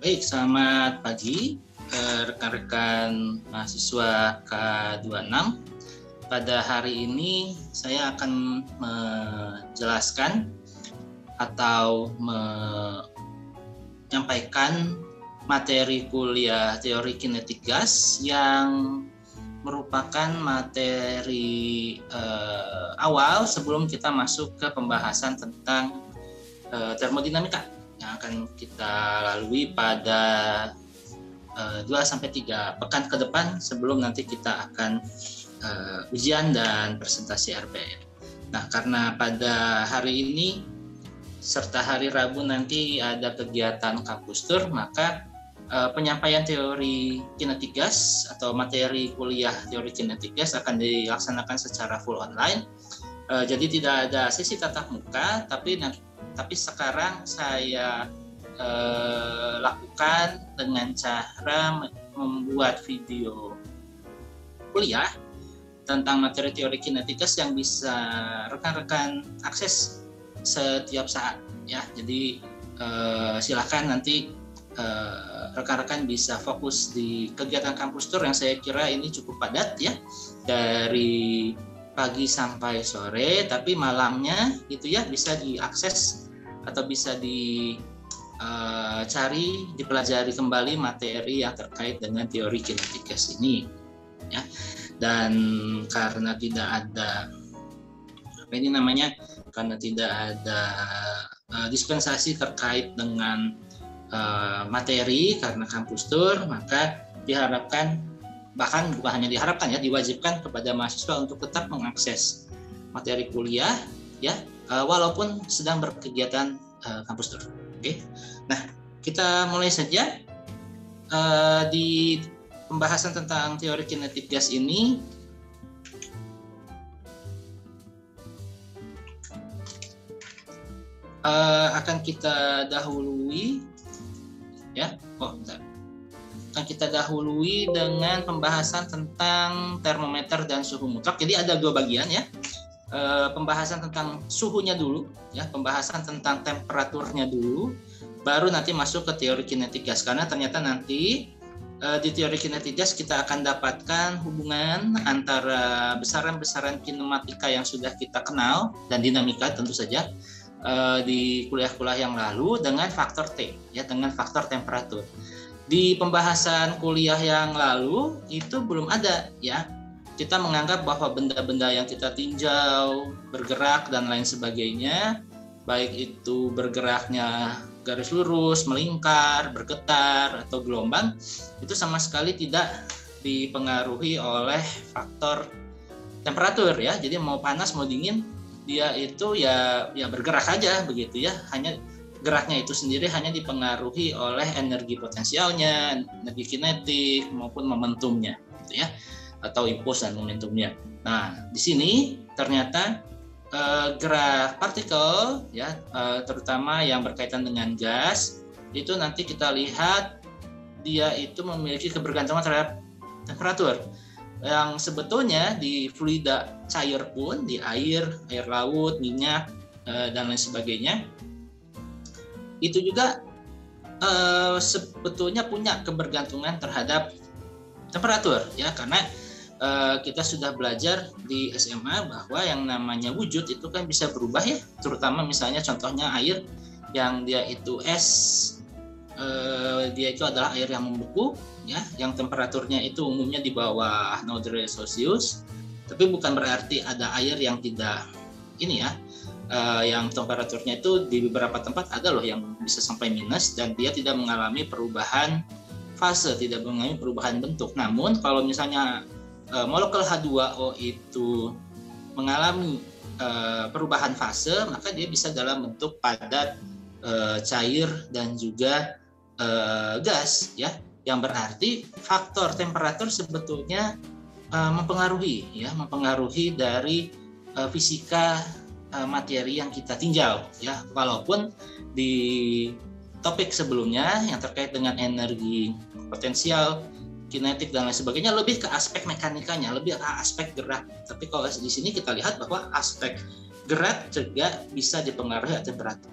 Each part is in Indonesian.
Baik, selamat pagi rekan-rekan mahasiswa K26. Pada hari ini saya akan menjelaskan atau menyampaikan materi kuliah teori kinetik gas yang merupakan materi awal sebelum kita masuk ke pembahasan tentang termodinamika yang akan kita lalui pada 2-3 pekan ke depan sebelum nanti kita akan ujian dan presentasi RPM. Nah, karena pada hari ini serta hari Rabu nanti ada kegiatan kampus tour, maka penyampaian teori kinetik gas atau materi kuliah teori kinetik gas akan dilaksanakan secara full online. Jadi tidak ada sesi tatap muka, tapi sekarang saya lakukan dengan cara membuat video kuliah tentang materi teori kinetik gas yang bisa rekan-rekan akses setiap saat ya. Jadi silakan nanti rekan-rekan bisa fokus di kegiatan kampus tour yang saya kira ini cukup padat ya, dari pagi sampai sore, tapi malamnya gitu ya bisa diakses atau bisa dicari, dipelajari kembali materi yang terkait dengan teori kinetik gas ini ya. Dan karena tidak ada karena tidak ada dispensasi terkait dengan materi karena kampus tour, maka diharapkan, bahkan bukan hanya diharapkan ya, diwajibkan kepada mahasiswa untuk tetap mengakses materi kuliah ya, walaupun sedang berkegiatan kampus tour. Oke. Nah, kita mulai saja di pembahasan tentang teori kinetik gas ini. Akan kita dahului ya. Akan kita dahului dengan pembahasan tentang termometer dan suhu mutlak. Jadi ada dua bagian ya. Pembahasan tentang suhunya dulu ya, pembahasan tentang temperaturnya dulu, baru nanti masuk ke teori kinetik gas. Karena ternyata nanti di teori kinetik gas kita akan dapatkan hubungan antara besaran-besaran kinematika yang sudah kita kenal dan dinamika tentu saja di kuliah-kuliah yang lalu dengan faktor T ya, dengan faktor temperatur. Di pembahasan kuliah yang lalu itu belum ada ya. Kita menganggap bahwa benda-benda yang kita tinjau, bergerak dan lain sebagainya, baik itu bergeraknya garis lurus, melingkar, bergetar atau gelombang, itu sama sekali tidak dipengaruhi oleh faktor temperatur ya. Jadi mau panas mau dingin, dia itu ya bergerak aja begitu ya. Hanya geraknya itu sendiri hanya dipengaruhi oleh energi potensialnya, energi kinetik maupun momentumnya gitu ya, atau impuls dan momentumnya. Nah, di sini ternyata gerak partikel ya, terutama yang berkaitan dengan gas, itu nanti kita lihat dia itu memiliki kebergantungan terhadap temperatur. Yang sebetulnya di fluida cair pun, di air laut, minyak dan lain sebagainya, itu juga sebetulnya punya kebergantungan terhadap temperatur ya, karena kita sudah belajar di SMA bahwa yang namanya wujud itu kan bisa berubah ya, terutama misalnya contohnya air yang dia itu es, dia itu adalah air yang membeku ya, yang temperaturnya itu umumnya di bawah 0 derajat Celcius, tapi bukan berarti ada air yang tidak ini ya, yang temperaturnya itu di beberapa tempat ada loh yang bisa sampai minus dan dia tidak mengalami perubahan fase, tidak mengalami perubahan bentuk. Namun kalau misalnya molekul H2O itu mengalami perubahan fase, maka dia bisa dalam bentuk padat, cair dan juga gas ya, yang berarti faktor temperatur sebetulnya mempengaruhi dari fisika materi yang kita tinjau ya. Walaupun di topik sebelumnya yang terkait dengan energi potensial, kinetik dan lain sebagainya lebih ke aspek mekanikanya, lebih ke aspek gerak. Tapi kalau di sini kita lihat bahwa aspek gerak juga bisa dipengaruhi oleh temperatur.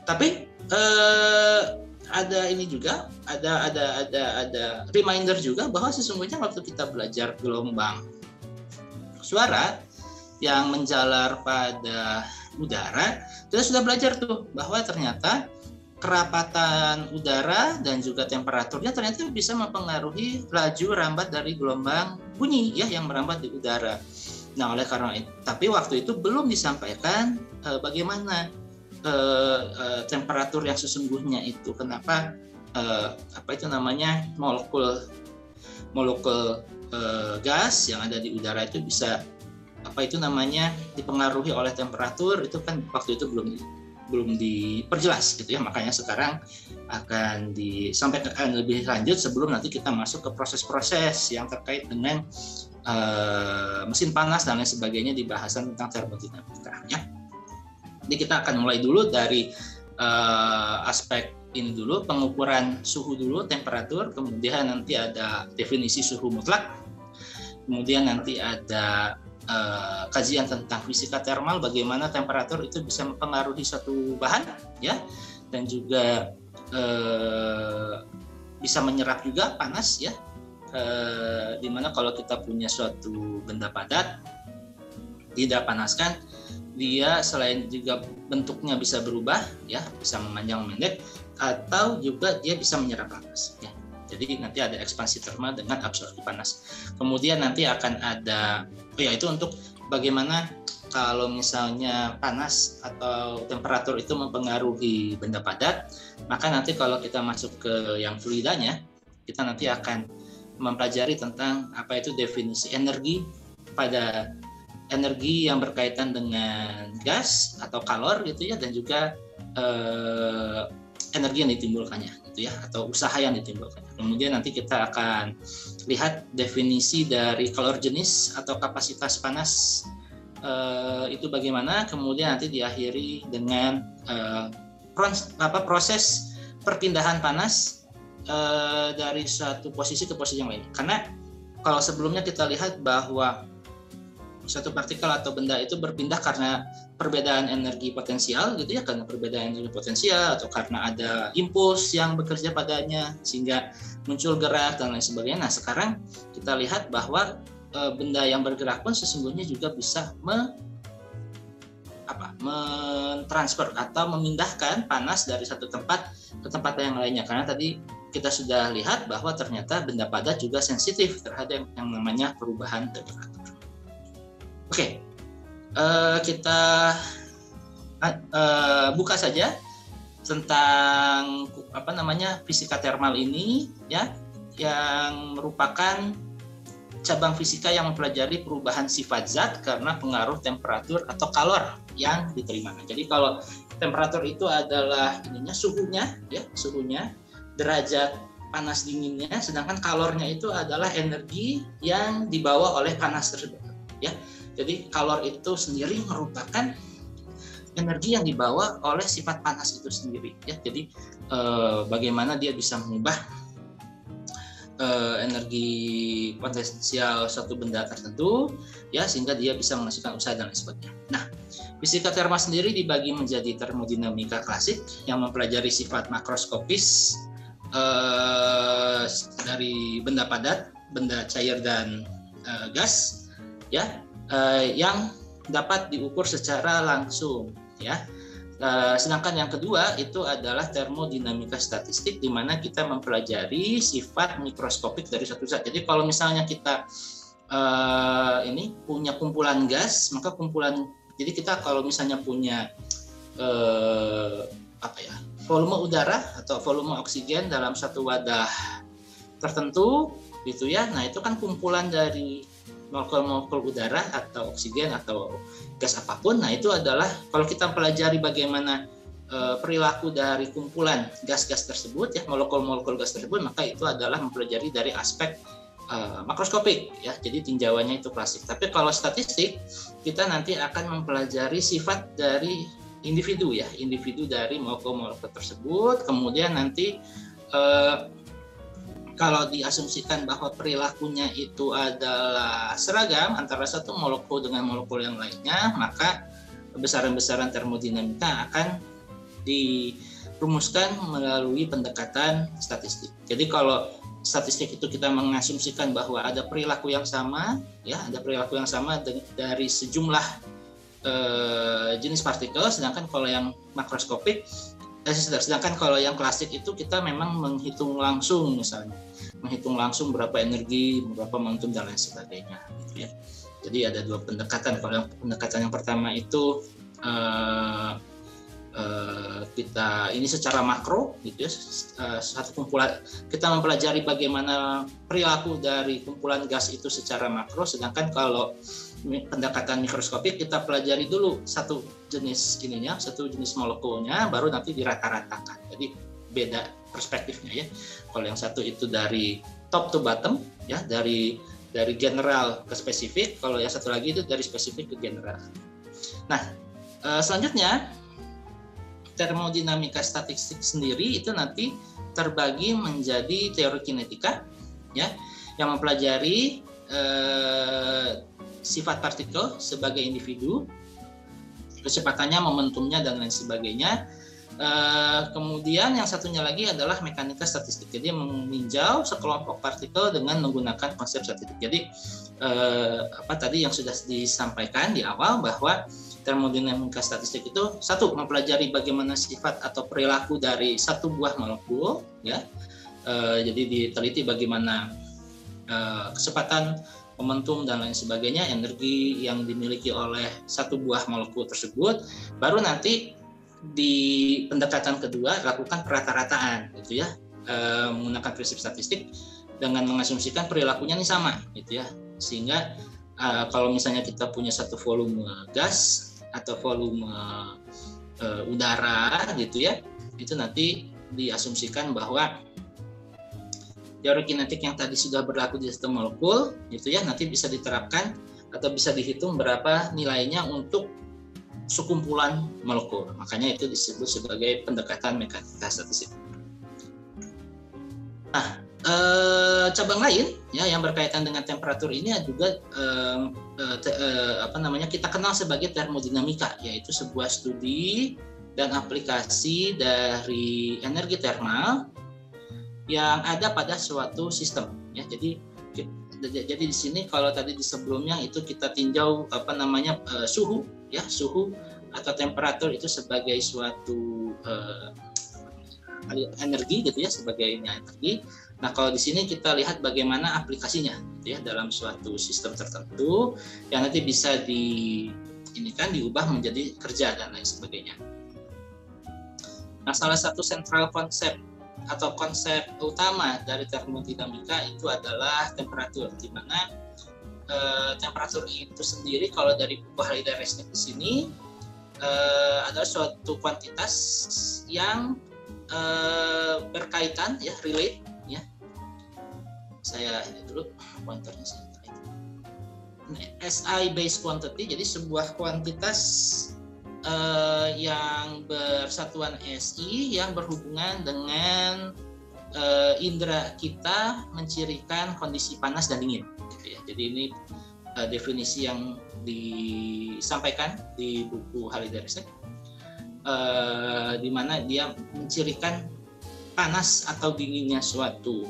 Tapi ada ini juga, ada reminder juga bahwa sesungguhnya waktu kita belajar gelombang suara yang menjalar pada udara, kita sudah belajar tuh bahwa ternyata kerapatan udara dan juga temperaturnya ternyata bisa mempengaruhi laju rambat dari gelombang bunyi ya yang merambat di udara. Nah, oleh karena itu, tapi waktu itu belum disampaikan bagaimana temperatur yang sesungguhnya itu. Kenapa apa itu namanya molekul gas yang ada di udara itu bisa apa itu namanya dipengaruhi oleh temperatur, itu kan waktu itu belum diperjelas gitu ya. Makanya sekarang akan disampaikan lebih lanjut sebelum nanti kita masuk ke proses-proses yang terkait dengan mesin panas dan lain sebagainya di bahasan tentang termodinamika ya. Jadi kita akan mulai dulu dari aspek ini dulu, pengukuran suhu dulu, temperatur, kemudian nanti ada definisi suhu mutlak, kemudian nanti ada kajian tentang fisika termal, bagaimana temperatur itu bisa mempengaruhi suatu bahan ya, dan juga bisa menyerap juga panas ya, dimana kalau kita punya suatu benda padat tidak panaskan, dia selain juga bentuknya bisa berubah ya, bisa memanjang memendek, atau juga dia bisa menyerap panas ya. Jadi nanti ada ekspansi termal dengan absorpsi panas. Kemudian nanti akan ada itu untuk bagaimana kalau misalnya panas atau temperatur itu mempengaruhi benda padat, maka nanti kalau kita masuk ke yang fluidanya, kita nanti akan mempelajari tentang apa itu definisi energi pada energi yang berkaitan dengan gas atau kalor gitu ya, dan juga energi yang ditimbulkannya gitu ya, atau usaha yang ditimbulkannya. Kemudian nanti kita akan lihat definisi dari kalor jenis atau kapasitas panas itu bagaimana. Kemudian nanti diakhiri dengan proses perpindahan panas dari satu posisi ke posisi yang lain. Karena kalau sebelumnya kita lihat bahwa suatu partikel atau benda itu berpindah karena perbedaan energi potensial gitu ya, karena perbedaan energi potensial atau karena ada impuls yang bekerja padanya sehingga muncul gerak dan lain sebagainya. Nah, sekarang kita lihat bahwa benda yang bergerak pun sesungguhnya juga bisa mentransfer atau memindahkan panas dari satu tempat ke tempat yang lainnya. Karena tadi kita sudah lihat bahwa ternyata benda padat juga sensitif terhadap yang namanya perubahan temperatur. Oke, kita buka saja tentang fisika termal ini ya, yang merupakan cabang fisika yang mempelajari perubahan sifat zat karena pengaruh temperatur atau kalor yang diterima. Jadi kalau temperatur itu adalah suhunya, derajat panas dinginnya, sedangkan kalornya itu adalah energi yang dibawa oleh panas tersebut ya. Jadi kalor itu sendiri merupakan energi yang dibawa oleh sifat panas itu sendiri ya. Jadi bagaimana dia bisa mengubah energi potensial suatu benda tertentu ya, sehingga dia bisa menghasilkan usaha dan lain sebagainya. Nah, fisika termal sendiri dibagi menjadi termodinamika klasik yang mempelajari sifat makroskopis dari benda padat, benda cair dan gas ya, yang dapat diukur secara langsung ya. Sedangkan yang kedua itu adalah termodinamika statistik, di mana kita mempelajari sifat mikroskopik dari suatu zat. Jadi kalau misalnya kita punya kumpulan gas, maka jadi kita kalau misalnya punya volume udara atau volume oksigen dalam satu wadah tertentu gitu ya. Nah, itu kan kumpulan dari molekul-molekul udara atau oksigen atau gas apapun. Nah, itu adalah kalau kita pelajari bagaimana perilaku dari kumpulan gas-gas tersebut ya, molekul-molekul gas tersebut, maka itu adalah mempelajari dari aspek makroskopik ya. Jadi tinjauannya itu klasik. Tapi kalau statistik, kita nanti akan mempelajari sifat dari individu ya, individu dari molekul-molekul tersebut. Kemudian nanti kalau diasumsikan bahwa perilakunya itu adalah seragam antara satu molekul dengan molekul yang lainnya, maka besaran-besaran termodinamika akan rumuskan melalui pendekatan statistik. Jadi kalau statistik itu kita mengasumsikan bahwa ada perilaku yang sama, ya, ada perilaku yang sama dari sejumlah jenis partikel, sedangkan kalau yang makroskopik, sedangkan kalau yang klasik itu kita memang menghitung langsung, misalnya menghitung langsung berapa energi, berapa momentum dan lain sebagainya, gitu ya. Jadi ada dua pendekatan. Kalau pendekatan yang pertama itu kita ini secara makro, gitu ya, satu kumpulan, kita mempelajari bagaimana perilaku dari kumpulan gas itu secara makro, sedangkan kalau pendekatan mikroskopik kita pelajari dulu satu jenis ininya, satu jenis molekulnya, baru nanti dirata-ratakan. Jadi beda perspektifnya, ya. Kalau yang satu itu dari top to bottom, ya, dari general ke spesifik. Kalau yang satu lagi itu dari spesifik ke general. Nah, selanjutnya termodinamika statistik sendiri itu nanti terbagi menjadi teori kinetika, ya, yang mempelajari sifat partikel sebagai individu, kecepatannya, momentumnya, dan lain sebagainya. Kemudian yang satunya lagi adalah mekanika statistik. Jadi meninjau sekelompok partikel dengan menggunakan konsep statistik. Jadi tadi yang sudah disampaikan di awal bahwa termodinamika statistik itu satu, mempelajari bagaimana sifat atau perilaku dari satu buah molekul, ya. Jadi diteliti bagaimana kecepatan, momentum, dan lain sebagainya, energi yang dimiliki oleh satu buah molekul tersebut. Baru nanti di pendekatan kedua lakukan perata-rataan, gitu ya, menggunakan prinsip statistik dengan mengasumsikan perilakunya ini sama, gitu ya. Sehingga kalau misalnya kita punya satu volume gas atau volume udara, gitu ya, itu nanti diasumsikan bahwa teori kinetik yang tadi sudah berlaku di satu molekul, gitu ya, nanti bisa diterapkan atau bisa dihitung berapa nilainya untuk sekumpulan molekul. Makanya itu disebut sebagai pendekatan mekanika statistik. Nah, cabang lain, ya, yang berkaitan dengan temperatur ini juga kita kenal sebagai termodinamika, yaitu sebuah studi dan aplikasi dari energi termal yang ada pada suatu sistem, ya. Jadi di sini kalau tadi di sebelumnya itu kita tinjau suhu, ya, suhu atau temperatur itu sebagai suatu energi, gitu ya, sebagai energi. Nah, kalau di sini kita lihat bagaimana aplikasinya, gitu ya, dalam suatu sistem tertentu yang nanti bisa diubah menjadi kerja dan lain sebagainya. Nah, salah satu sentral konsep atau konsep utama dari termodinamika itu adalah temperatur, di mana temperatur itu sendiri kalau dari buku Haliday-Resnick di sini adalah suatu kuantitas yang berkaitan, ya, relate, ya. Saya dulu pointernya SI based quantity, jadi sebuah kuantitas yang bersatuan SI yang berhubungan dengan indera kita mencirikan kondisi panas dan dingin, gitu ya. Jadi ini definisi yang disampaikan di buku Haliday-Resnick, di mana dia mencirikan panas atau dinginnya suatu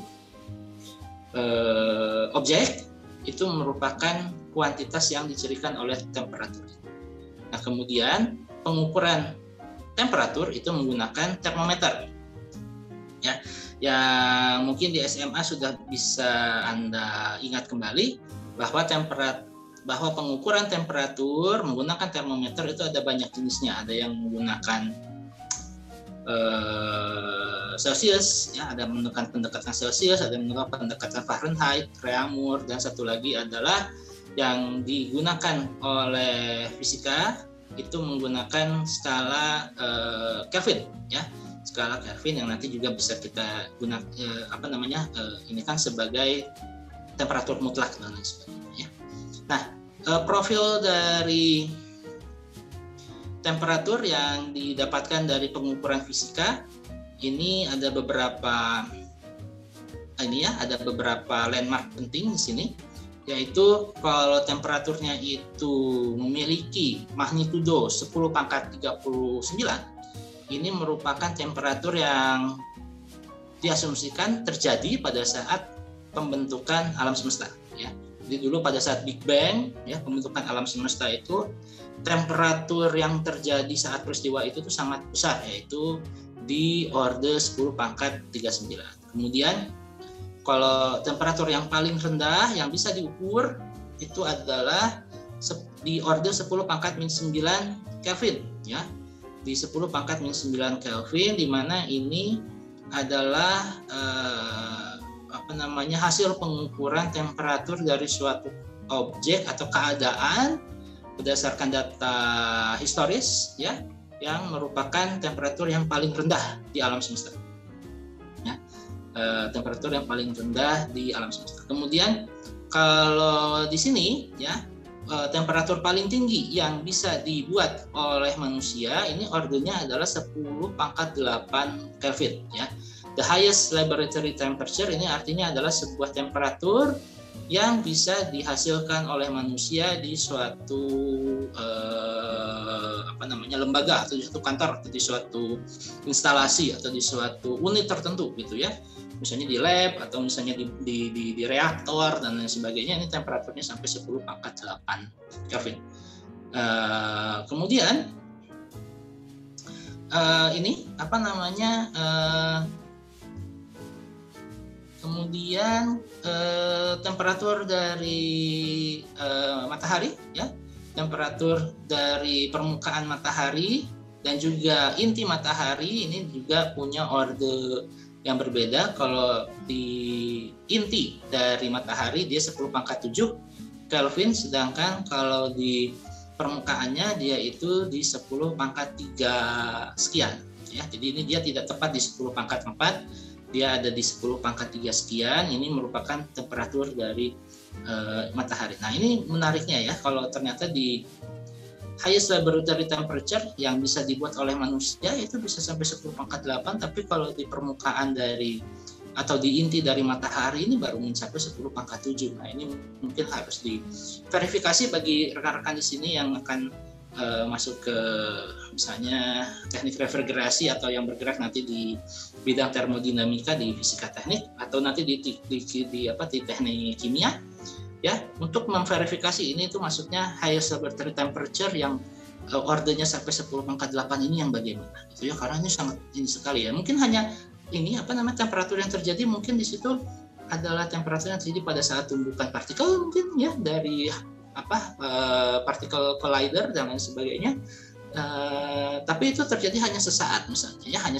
objek itu merupakan kuantitas yang dicirikan oleh temperatur. Nah, kemudian pengukuran temperatur itu menggunakan termometer, ya, yang mungkin di SMA sudah bisa Anda ingat kembali bahwa pengukuran temperatur menggunakan termometer itu ada banyak jenisnya. Ada yang menggunakan Celsius, ya, ada menggunakan pendekatan Celsius, ada yang menggunakan pendekatan Fahrenheit, Reaumur, dan satu lagi adalah yang digunakan oleh fisika itu menggunakan skala Kelvin, ya, skala Kelvin yang nanti juga bisa kita gunakan ini kan sebagai temperatur mutlak dan lain sebagainya. Nah, profil dari temperatur yang didapatkan dari pengukuran fisika ini ada beberapa landmark penting di sini, yaitu kalau temperaturnya itu memiliki magnitudo 10⁻39, ini merupakan temperatur yang diasumsikan terjadi pada saat pembentukan alam semesta, ya. Jadi dulu pada saat Big Bang, ya, pembentukan alam semesta itu temperatur yang terjadi saat peristiwa itu tuh sangat besar, yaitu di orde 10 pangkat 39. Kemudian kalau temperatur yang paling rendah yang bisa diukur itu adalah di orde 10 pangkat min 9 Kelvin, ya. Di 10 pangkat min 9 Kelvin, di mana ini adalah hasil pengukuran temperatur dari suatu objek atau keadaan berdasarkan data historis, ya, yang merupakan temperatur yang paling rendah di alam semesta, ya. Temperatur yang paling rendah di alam semesta. Kemudian kalau di sini, ya, temperatur paling tinggi yang bisa dibuat oleh manusia ini ordenya adalah 10 pangkat 8 Kelvin, ya. The highest laboratory temperature ini artinya adalah sebuah temperatur yang bisa dihasilkan oleh manusia di suatu lembaga atau di suatu kantor atau di suatu instalasi atau di suatu unit tertentu, gitu, ya. Misalnya di lab atau misalnya di reaktor dan lain sebagainya, ini temperaturnya sampai 10 pangkat 8 Kelvin. Kemudian kemudian temperatur dari matahari, ya, temperatur dari permukaan matahari dan juga inti matahari ini juga punya orde yang berbeda. Kalau di inti dari matahari dia 10 pangkat 7 Kelvin, sedangkan kalau di permukaannya dia itu di 10 pangkat 3 sekian, ya. Jadi ini dia tidak tepat di 10 pangkat 4, dia ada di 10 pangkat 3 sekian. Ini merupakan temperatur dari matahari. Nah, ini menariknya, ya, kalau ternyata di highest laboratory temperature yang bisa dibuat oleh manusia itu bisa sampai 10 pangkat 8, tapi kalau di permukaan dari atau di inti dari matahari ini baru mencapai 10 pangkat 7. Nah, ini mungkin harus diverifikasi bagi rekan-rekan di sini yang akan masuk ke misalnya teknik refrigerasi atau yang bergerak nanti di bidang termodinamika di fisika teknik atau nanti di teknik kimia, ya, untuk memverifikasi ini itu maksudnya highest laboratory temperature yang ordenya sampai 10 pangkat 8 ini yang bagaimana, gitu, ya, karena ini sangat ini sekali, ya. Mungkin hanya ini temperatur yang terjadi mungkin di situ adalah temperatur yang terjadi pada saat tumbukan partikel, mungkin, ya, dari particle collider dan lain sebagainya. Tapi itu terjadi hanya sesaat, misalnya, ya, hanya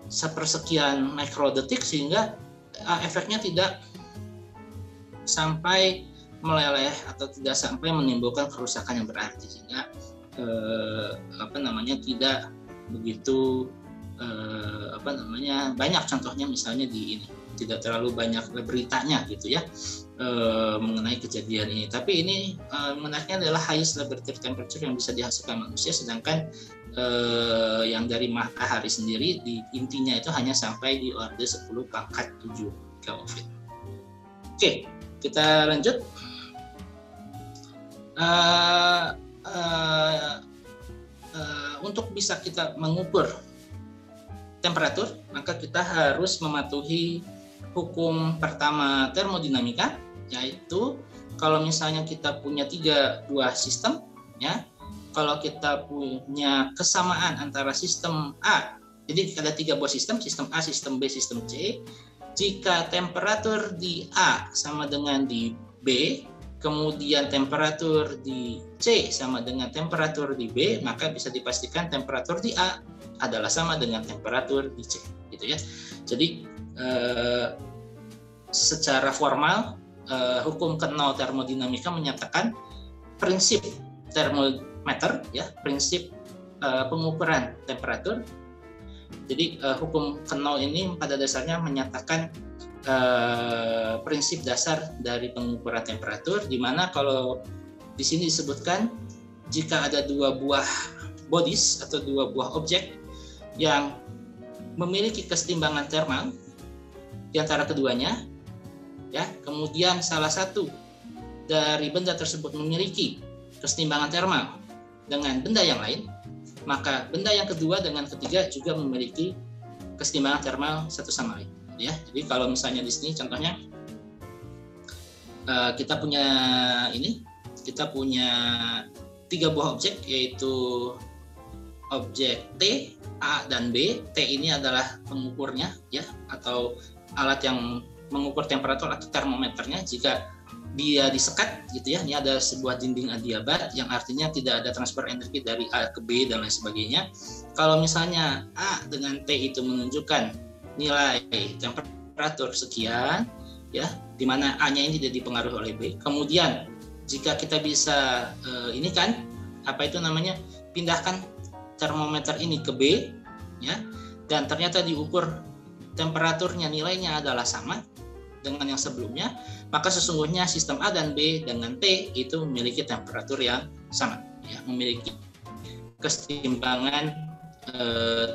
sepersekian mikrodetik, sehingga efeknya tidak sampai meleleh atau tidak sampai menimbulkan kerusakan yang berarti, sehingga tidak begitu banyak contohnya, misalnya di ini tidak terlalu banyak beritanya, gitu, ya, mengenai kejadian ini. Tapi ini menariknya adalah highest laboratory temperature yang bisa dihasilkan manusia, sedangkan yang dari matahari sendiri di intinya itu hanya sampai di orde 10 pangkat 7 Kelvin. Oke, kita lanjut. Untuk bisa kita mengukur temperatur, maka kita harus mematuhi hukum pertama termodinamika, yaitu kalau misalnya kita punya 3 buah sistem, ya, kalau kita punya kesamaan antara sistem A, jadi ada 3 buah sistem A, sistem B, sistem C. Jika temperatur di A sama dengan di B, kemudian temperatur di C sama dengan temperatur di B, maka bisa dipastikan temperatur di A adalah sama dengan temperatur di C, gitu, ya. Jadi secara formal hukum ke-0 termodinamika menyatakan prinsip termometer, ya, prinsip pengukuran temperatur. Jadi hukum ke-0 ini pada dasarnya menyatakan prinsip dasar dari pengukuran temperatur, di mana kalau di sini disebutkan jika ada 2 buah bodies atau 2 buah objek yang memiliki kesetimbangan termal di antara keduanya, ya, kemudian salah satu dari benda tersebut memiliki kesetimbangan termal dengan benda yang lain, maka benda yang kedua dengan ketiga juga memiliki kesetimbangan termal satu sama lain. Ya, jadi kalau misalnya di sini contohnya kita punya 3 buah objek, yaitu objek T, A, dan B. T ini adalah pengukurnya, ya, atau alat yang mengukur temperatur atau termometernya. Jika dia disekat, gitu ya, ini ada sebuah dinding adiabat yang artinya tidak ada transfer energi dari A ke B dan lain sebagainya. Kalau misalnya A dengan T itu menunjukkan nilai temperatur sekian, ya, di mana A-nya ini tidak dipengaruhi oleh B. Kemudian jika kita bisa pindahkan termometer ini ke B, ya, dan ternyata diukur temperaturnya nilainya adalah sama dengan yang sebelumnya, maka sesungguhnya sistem A dan B dengan T itu memiliki temperatur yang sama, ya, memiliki kesetimbangan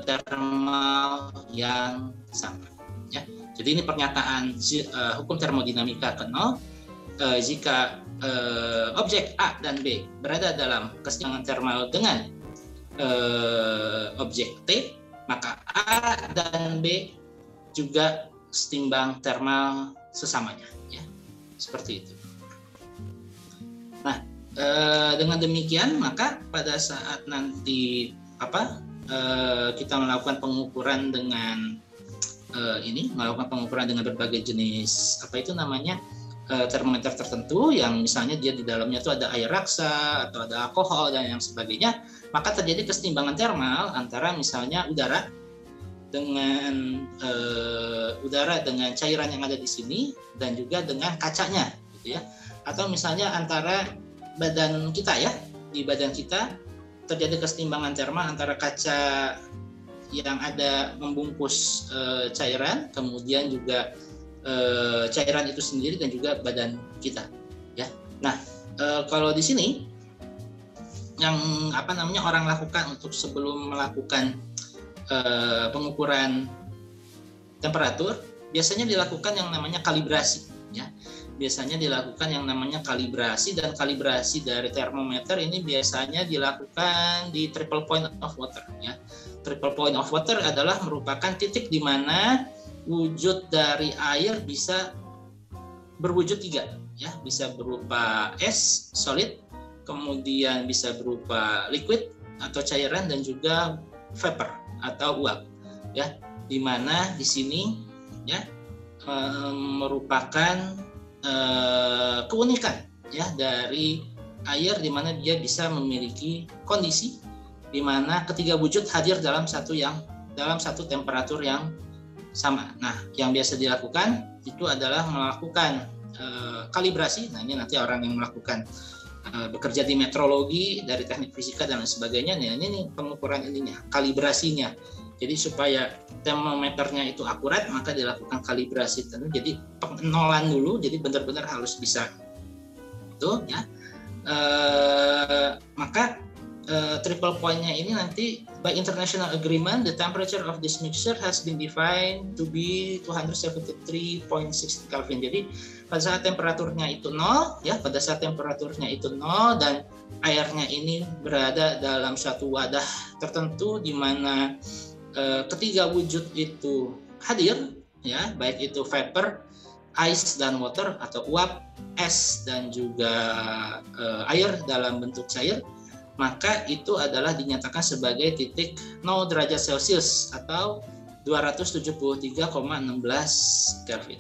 termal yang sama, ya. Jadi ini pernyataan hukum termodinamika ke-0. Jika objek A dan B berada dalam kesetimbangan termal dengan objek T, maka A dan B juga setimbang termal sesamanya, ya, seperti itu. Nah, dengan demikian maka pada saat nanti kita melakukan pengukuran dengan berbagai jenis termometer tertentu yang misalnya dia di dalamnya itu ada air raksa atau ada alkohol dan yang sebagainya, maka terjadi kesetimbangan termal antara misalnya udara dengan cairan yang ada di sini dan juga dengan kacanya, gitu ya. Atau misalnya antara badan kita, ya, di badan kita terjadi kesetimbangan termal antara kaca yang ada membungkus cairan, kemudian juga cairan itu sendiri dan juga badan kita, ya. Nah, kalau di sini yang orang lakukan untuk sebelum melakukan pengukuran temperatur, biasanya dilakukan yang namanya kalibrasi, ya. Biasanya dilakukan yang namanya kalibrasi, dan kalibrasi dari termometer ini biasanya dilakukan di triple point of water, ya. Triple point of water adalah merupakan titik di mana wujud dari air bisa berwujud 3, ya, bisa berupa es solid, kemudian bisa berupa liquid atau cairan, dan juga vapor atau uap, ya, di mana di sini, ya, merupakan keunikan, ya, dari air, di mana dia bisa memiliki kondisi di mana ketiga wujud hadir dalam satu temperatur yang sama. Nah, yang biasa dilakukan itu adalah melakukan kalibrasi. Nah, ini nanti orang yang melakukan bekerja di metrologi dari teknik fisika dan lain sebagainya. Nah, ini pengukuran ininya, kalibrasinya. Jadi supaya termometernya itu akurat, maka dilakukan kalibrasi. Jadi penolan dulu, jadi benar-benar harus bisa itu, ya. Maka triple point-nya ini nanti by international agreement, the temperature of this mixture has been defined to be 273.6 Kelvin. Jadi pada saat temperaturnya itu 0, ya, pada saat temperaturnya itu 0 dan airnya ini berada dalam satu wadah tertentu di mana ketiga wujud itu hadir, ya, baik itu vapor, ice dan water, atau uap, es, dan juga air dalam bentuk cair, maka itu adalah dinyatakan sebagai titik 0 derajat Celcius atau 273,16 Kelvin.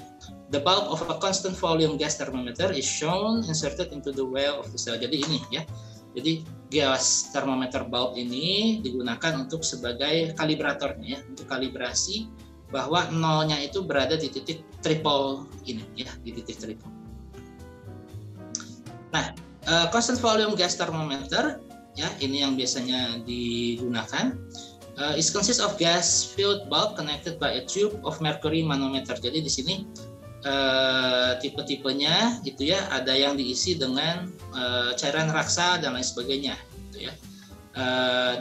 The bulb of a constant volume gas thermometer is shown inserted into the well of the cell. Jadi ini, ya. Jadi gas termometer bulb ini digunakan untuk sebagai kalibratornya, ya, untuk kalibrasi bahwa nolnya itu berada di titik triple ini, ya, di titik triple. Nah, constant volume gas thermometer, ya, ini yang biasanya digunakan. It consists of gas filled bulb connected by a tube of mercury manometer. Jadi di sini tipe-tipenya itu, ya, ada yang diisi dengan cairan raksa dan lain sebagainya, gitu, ya.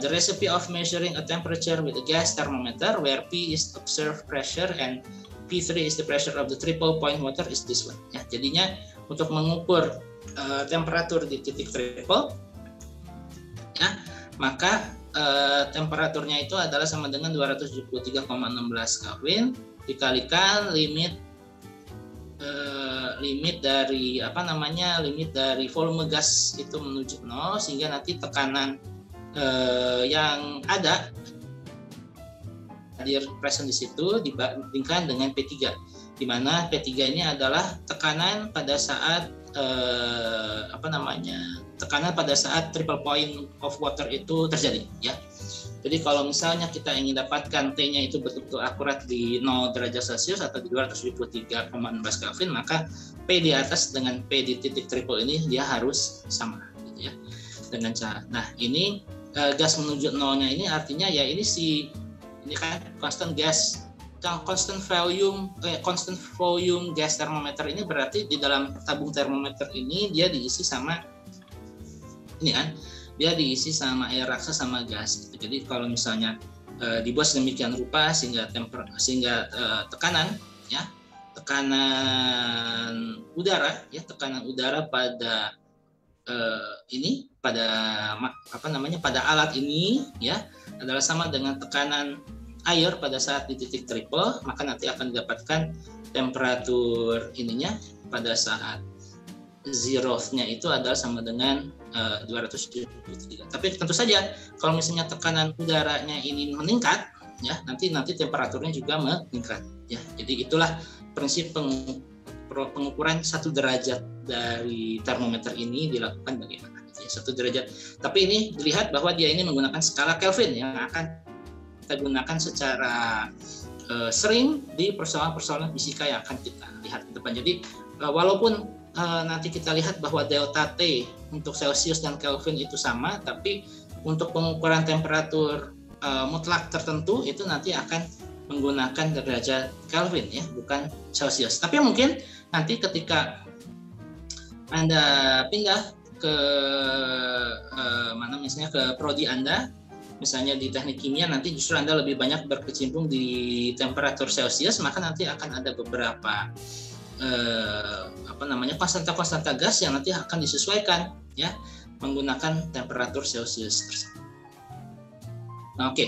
The recipe of measuring a temperature with a gas thermometer where P is observed pressure and P3 is the pressure of the triple point water is this one, ya. Jadinya untuk mengukur temperatur di titik triple, ya, maka temperaturnya itu adalah sama dengan 273,16 Kelvin dikalikan limit dari limit dari volume gas itu menuju 0, sehingga nanti tekanan yang ada hadir present di situ dibandingkan dengan P3, di mana P3 ini adalah tekanan pada saat tekanan pada saat triple point of water itu terjadi, ya. Jadi kalau misalnya kita ingin dapatkan T-nya itu betul-betul akurat di 0 derajat Celcius atau di 273,16 Kelvin, maka P di atas dengan P di titik triple ini dia harus sama, gitu ya, dengan cara. Nah, ini gas menuju 0-nya ini artinya ya ini kan constant gas. Constant volume gas thermometer ini berarti di dalam tabung termometer ini dia diisi sama ini kan, dia diisi sama air raksa sama gas gitu. Jadi kalau misalnya dibuat sedemikian rupa sehingga tekanan udara pada pada alat ini ya adalah sama dengan tekanan air pada saat di titik triple, maka nanti akan didapatkan temperatur ininya pada saat zeroth-nya itu adalah sama dengan 273. Tapi tentu saja kalau misalnya tekanan udaranya ini meningkat, ya nanti temperaturnya juga meningkat. Ya, jadi itulah prinsip pengukuran 1 derajat dari termometer ini dilakukan bagaimana? Ya, 1 derajat. Tapi ini dilihat bahwa dia ini menggunakan skala Kelvin yang akan kita gunakan secara sering di persoalan-persoalan fisika yang akan kita lihat ke depan. Jadi walaupun nanti kita lihat bahwa delta T untuk Celsius dan Kelvin itu sama, tapi untuk pengukuran temperatur mutlak tertentu itu nanti akan menggunakan derajat Kelvin ya, bukan Celsius. Tapi mungkin nanti ketika Anda pindah ke misalnya ke prodi Anda, misalnya di teknik kimia, nanti justru Anda lebih banyak berkecimpung di temperatur Celsius, maka nanti akan ada beberapa konstanta gas yang nanti akan disesuaikan ya menggunakan temperatur Celsius tersebut. Nah, oke.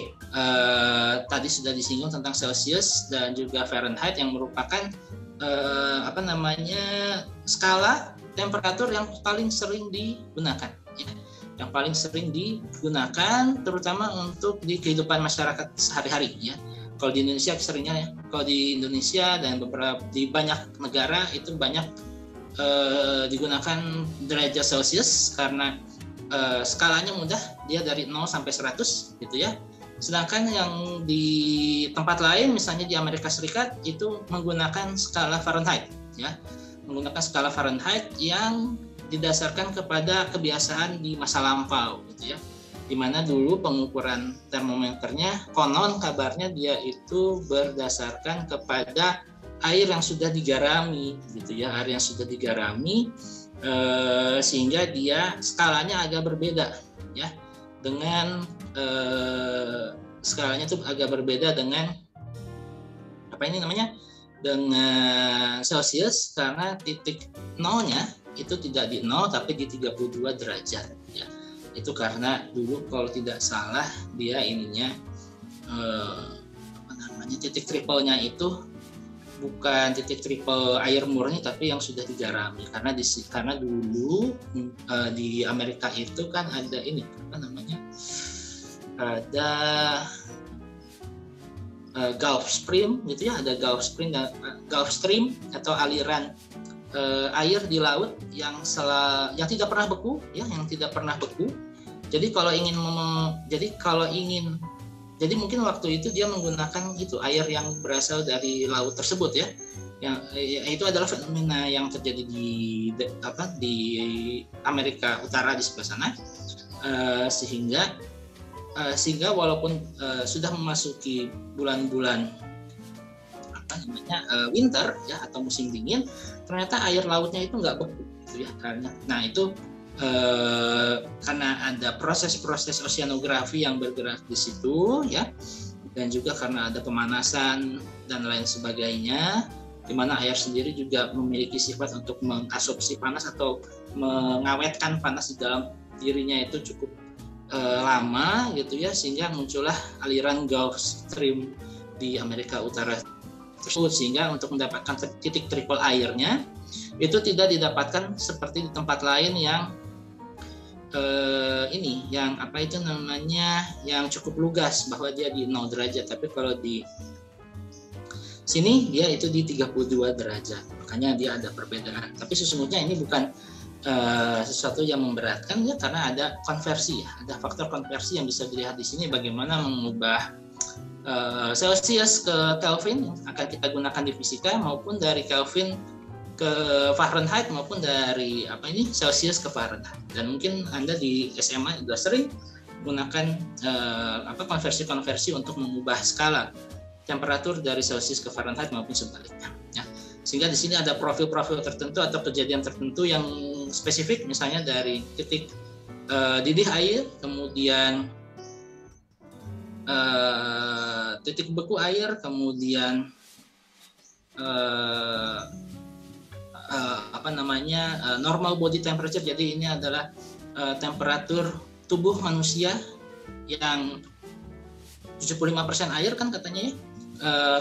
Tadi sudah disinggung tentang Celsius dan juga Fahrenheit yang merupakan skala temperatur yang paling sering digunakan ya. Yang paling sering digunakan terutama untuk di kehidupan masyarakat sehari-hari ya. Kalau di Indonesia seringnya ya, kalau di Indonesia dan di banyak negara itu banyak digunakan derajat Celsius karena skalanya mudah, dia dari 0 sampai 100 gitu ya. Sedangkan yang di tempat lain misalnya di Amerika Serikat itu menggunakan skala Fahrenheit ya. Menggunakan skala Fahrenheit yang didasarkan kepada kebiasaan di masa lampau gitu ya, di mana dulu pengukuran termometernya konon kabarnya dia itu berdasarkan kepada air yang sudah digarami gitu ya, air yang sudah digarami sehingga dia skalanya agak berbeda ya, dengan skalanya itu agak berbeda dengan dengan Celsius karena titik nolnya itu tidak di 0 tapi di 32 derajat ya. Itu karena dulu kalau tidak salah dia ininya titik triple-nya itu bukan titik triple air murni tapi yang sudah digarami karena dulu di Amerika itu kan ada ini ada Gulf Stream gitu ya, ada Gulf Stream atau aliran air di laut yang tidak pernah beku ya, yang tidak pernah beku. Jadi jadi mungkin waktu itu dia menggunakan itu air yang berasal dari laut tersebut ya. Yang itu adalah fenomena yang terjadi di Amerika Utara di sebelah sana. Sehingga walaupun sudah memasuki bulan-bulan winter ya atau musim dingin, ternyata air lautnya itu nggak beku gitu ya. Nah itu karena ada proses-proses oceanografi yang bergerak di situ ya, dan juga karena ada pemanasan dan lain sebagainya, di mana air sendiri juga memiliki sifat untuk mengabsorpsi panas atau mengawetkan panas di dalam dirinya itu cukup lama gitu ya, sehingga muncullah aliran Gulf Stream di Amerika Utara tersebut, sehingga untuk mendapatkan titik trickle airnya itu tidak didapatkan seperti di tempat lain yang yang apa itu namanya, yang cukup lugas bahwa dia di 0 derajat, tapi kalau di sini dia itu di 32 derajat, makanya dia ada perbedaan. Tapi sesungguhnya ini bukan sesuatu yang memberatkan ya, karena ada konversi ya, ada faktor konversi yang bisa dilihat di sini, bagaimana mengubah Celsius ke Kelvin akan kita gunakan di fisika, maupun dari Kelvin ke Fahrenheit, maupun dari Celsius ke Fahrenheit. Dan mungkin Anda di SMA sudah sering menggunakan konversi-konversi untuk mengubah skala temperatur dari Celsius ke Fahrenheit maupun sebaliknya ya. Sehingga di sini ada profil-profil tertentu atau kejadian tertentu yang spesifik, misalnya dari titik didih air, kemudian titik beku air, kemudian normal body temperature. Jadi ini adalah temperatur tubuh manusia yang 75% air kan katanya ya.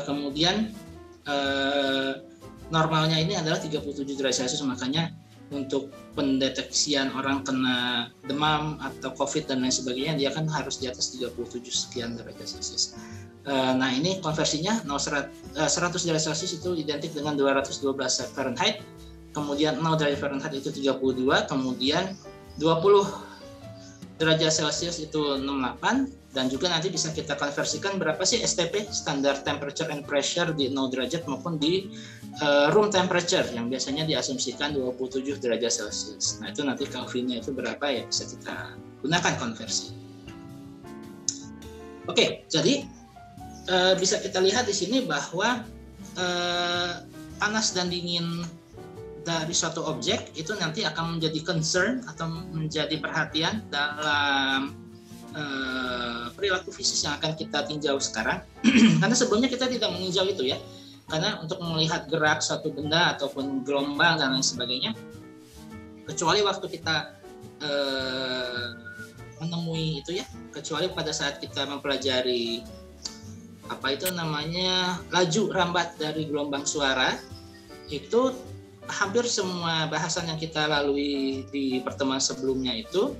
Kemudian normalnya ini adalah 37 derajat Celcius, makanya untuk pendeteksian orang kena demam atau COVID dan lain sebagainya, dia kan harus di atas 37 sekian derajat Celcius. Nah ini konversinya 100 derajat Celcius itu identik dengan 212 Fahrenheit, kemudian 0 derajat Fahrenheit itu 32, kemudian 20 derajat Celcius itu 68, dan juga nanti bisa kita konversikan berapa sih STP, standard temperature and pressure, di 0 derajat maupun di room temperature yang biasanya diasumsikan 27 derajat Celcius. Nah itu nanti Kelvinnya itu berapa ya, bisa kita gunakan konversi. Oke, jadi bisa kita lihat di sini bahwa panas dan dingin dari suatu objek itu nanti akan menjadi concern atau menjadi perhatian dalam perilaku fisik yang akan kita tinjau sekarang. Karena sebelumnya kita tidak meninjau itu ya, karena untuk melihat gerak suatu benda ataupun gelombang dan lain sebagainya, kecuali waktu kita menemui itu ya, kecuali pada saat kita mempelajari laju rambat dari gelombang suara, itu hampir semua bahasan yang kita lalui di pertemuan sebelumnya itu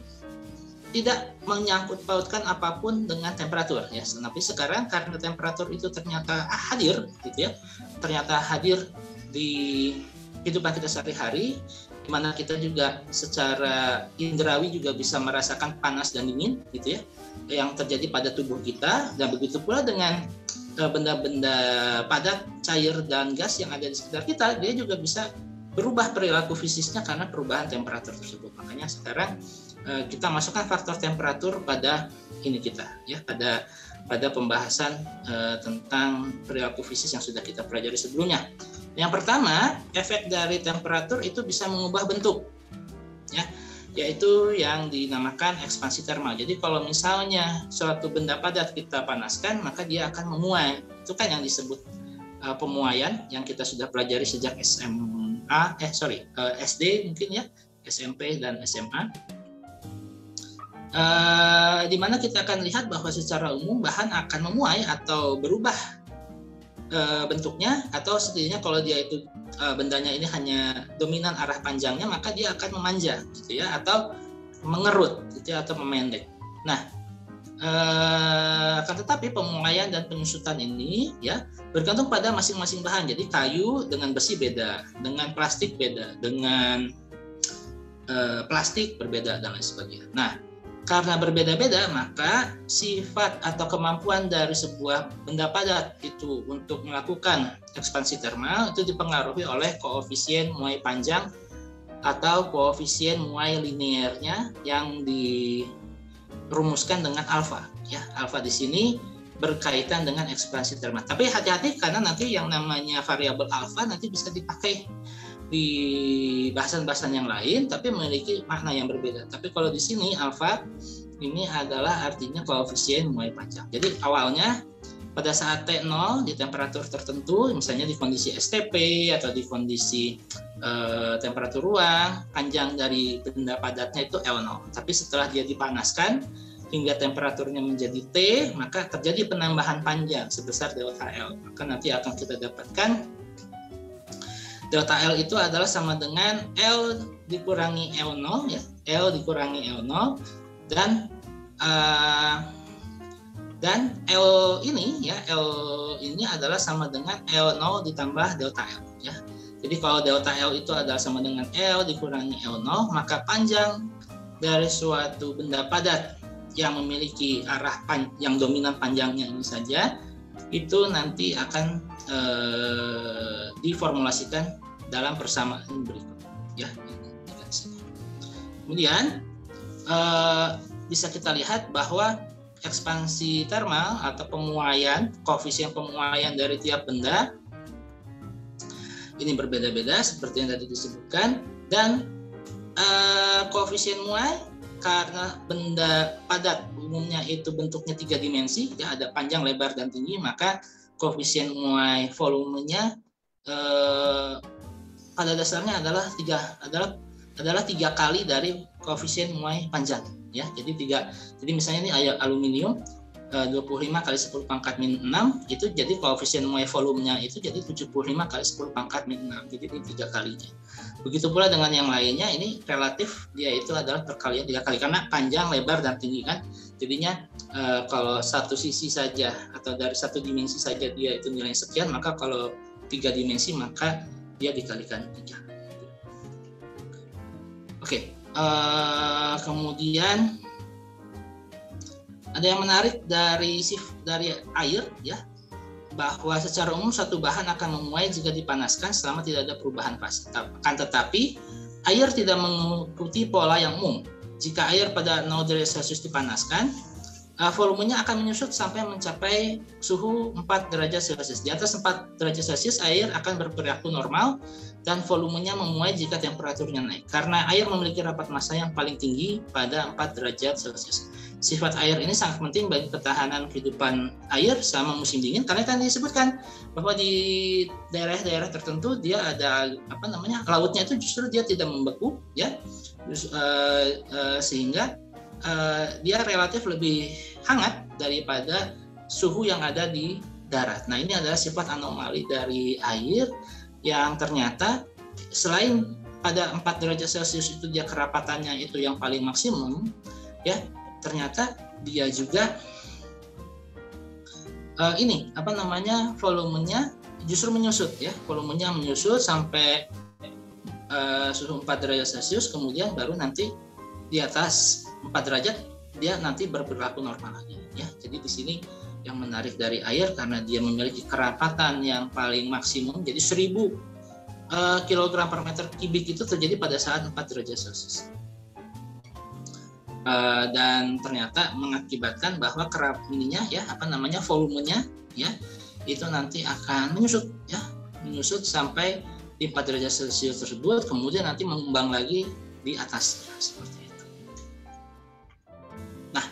tidak menyangkut pautkan apapun dengan temperatur ya. Tapi sekarang karena temperatur itu ternyata hadir gitu ya, ternyata hadir di kehidupan kita sehari-hari, di mana kita juga secara indrawi juga bisa merasakan panas dan dingin gitu ya, yang terjadi pada tubuh kita. Dan begitu pula dengan benda-benda padat, cair dan gas yang ada di sekitar kita, dia juga bisa berubah perilaku fisiknya karena perubahan temperatur tersebut. Makanya sekarang kita masukkan faktor temperatur pada ini kita ya, pada pembahasan tentang perilaku fisik yang sudah kita pelajari sebelumnya. Yang pertama, efek dari temperatur itu bisa mengubah bentuk ya, yaitu yang dinamakan ekspansi termal. Jadi kalau misalnya suatu benda padat kita panaskan, maka dia akan memuai. Itu kan yang disebut pemuaian yang kita sudah pelajari sejak SD mungkin ya, SMP dan SMA. Di mana kita akan lihat bahwa secara umum bahan akan memuai atau berubah bentuknya, atau setidaknya kalau dia itu bendanya ini hanya dominan arah panjangnya, maka dia akan memanja gitu ya, atau mengerut gitu ya, atau memendek. Nah, akan tetapi pemuaian dan penyusutan ini ya bergantung pada masing-masing bahan. Jadi kayu dengan besi beda, dengan plastik beda, dengan plastik berbeda dan lain sebagainya. Nah, karena berbeda-beda, maka sifat atau kemampuan dari sebuah benda padat itu untuk melakukan ekspansi termal itu dipengaruhi oleh koefisien muai panjang atau koefisien muai linearnya yang dirumuskan dengan alfa. Ya, alfa di sini berkaitan dengan ekspansi termal. Tapi hati-hati karena nanti yang namanya variabel alfa nanti bisa dipakai di bahasan-bahasan yang lain, tapi memiliki makna yang berbeda. Tapi kalau di sini alfa ini adalah artinya koefisien muai panjang. Jadi awalnya pada saat T0 di temperatur tertentu, misalnya di kondisi STP atau di kondisi temperatur ruang, panjang dari benda padatnya itu L0. Tapi setelah dia dipanaskan, hingga temperaturnya menjadi T, maka terjadi penambahan panjang sebesar delta L. Maka nanti akan kita dapatkan delta L itu adalah sama dengan L dikurangi L0 ya, L dikurangi L0 dan L ini ya, L ini adalah sama dengan L0 ditambah delta L ya. Jadi kalau delta L itu adalah sama dengan L dikurangi L0, maka panjang dari suatu benda padat yang memiliki arah yang dominan panjangnya ini saja, itu nanti akan diformulasikan dalam persamaan berikut ya. Kemudian bisa kita lihat bahwa ekspansi termal atau pemuaian, koefisien pemuaian dari tiap benda ini berbeda-beda seperti yang tadi disebutkan, dan koefisien muai karena benda padat umumnya itu bentuknya 3 dimensi ya, ada panjang, lebar, dan tinggi, maka koefisien muai volumenya pada dasarnya adalah 3 kali dari koefisien muai panjang ya. Jadi misalnya ini aluminium 25 kali 10 pangkat min 6, itu jadi koefisien muai volumenya itu jadi 75 kali 10 pangkat min 6, jadi ini 3 kalinya. Begitu pula dengan yang lainnya, ini relatif dia itu adalah perkalian 3 kali karena panjang, lebar, dan tinggi kan. Jadinya kalau satu sisi saja atau dari satu dimensi saja dia itu nilai sekian, maka kalau 3 dimensi maka dia dikalikan 3. Oke, kemudian ada yang menarik dari air ya, bahwa secara umum satu bahan akan memuai jika dipanaskan selama tidak ada perubahan fase. Akan tetapi air tidak mengikuti pola yang umum. Jika air pada 0 derajat Celcius dipanaskan, volumenya akan menyusut sampai mencapai suhu 4 derajat Celcius. Di atas 4 derajat Celcius air akan berperilaku normal dan volumenya memuai jika temperaturnya naik. Karena air memiliki rapat massa yang paling tinggi pada 4 derajat Celcius. Sifat air ini sangat penting bagi ketahanan kehidupan air selama musim dingin, karena tadi disebutkan bahwa di daerah-daerah tertentu dia ada lautnya itu justru dia tidak membeku ya, sehingga dia relatif lebih hangat daripada suhu yang ada di darat. Nah, ini adalah sifat anomali dari air yang ternyata selain pada 4 derajat Celcius itu dia kerapatannya itu yang paling maksimum ya, ternyata dia juga volumenya justru menyusut ya, volumenya menyusut sampai suhu 4 derajat Celcius, kemudian baru nanti di atas 4 derajat dia nanti berperilaku normal lagi ya. Jadi di sini yang menarik dari air karena dia memiliki kerapatan yang paling maksimum, jadi 1000 kg per meter kubik itu terjadi pada saat 4 derajat Celcius. Dan ternyata mengakibatkan bahwa volumenya ya itu nanti akan menyusut sampai di 4 derajat Celcius tersebut, kemudian nanti mengembang lagi di atasnya seperti itu. Nah,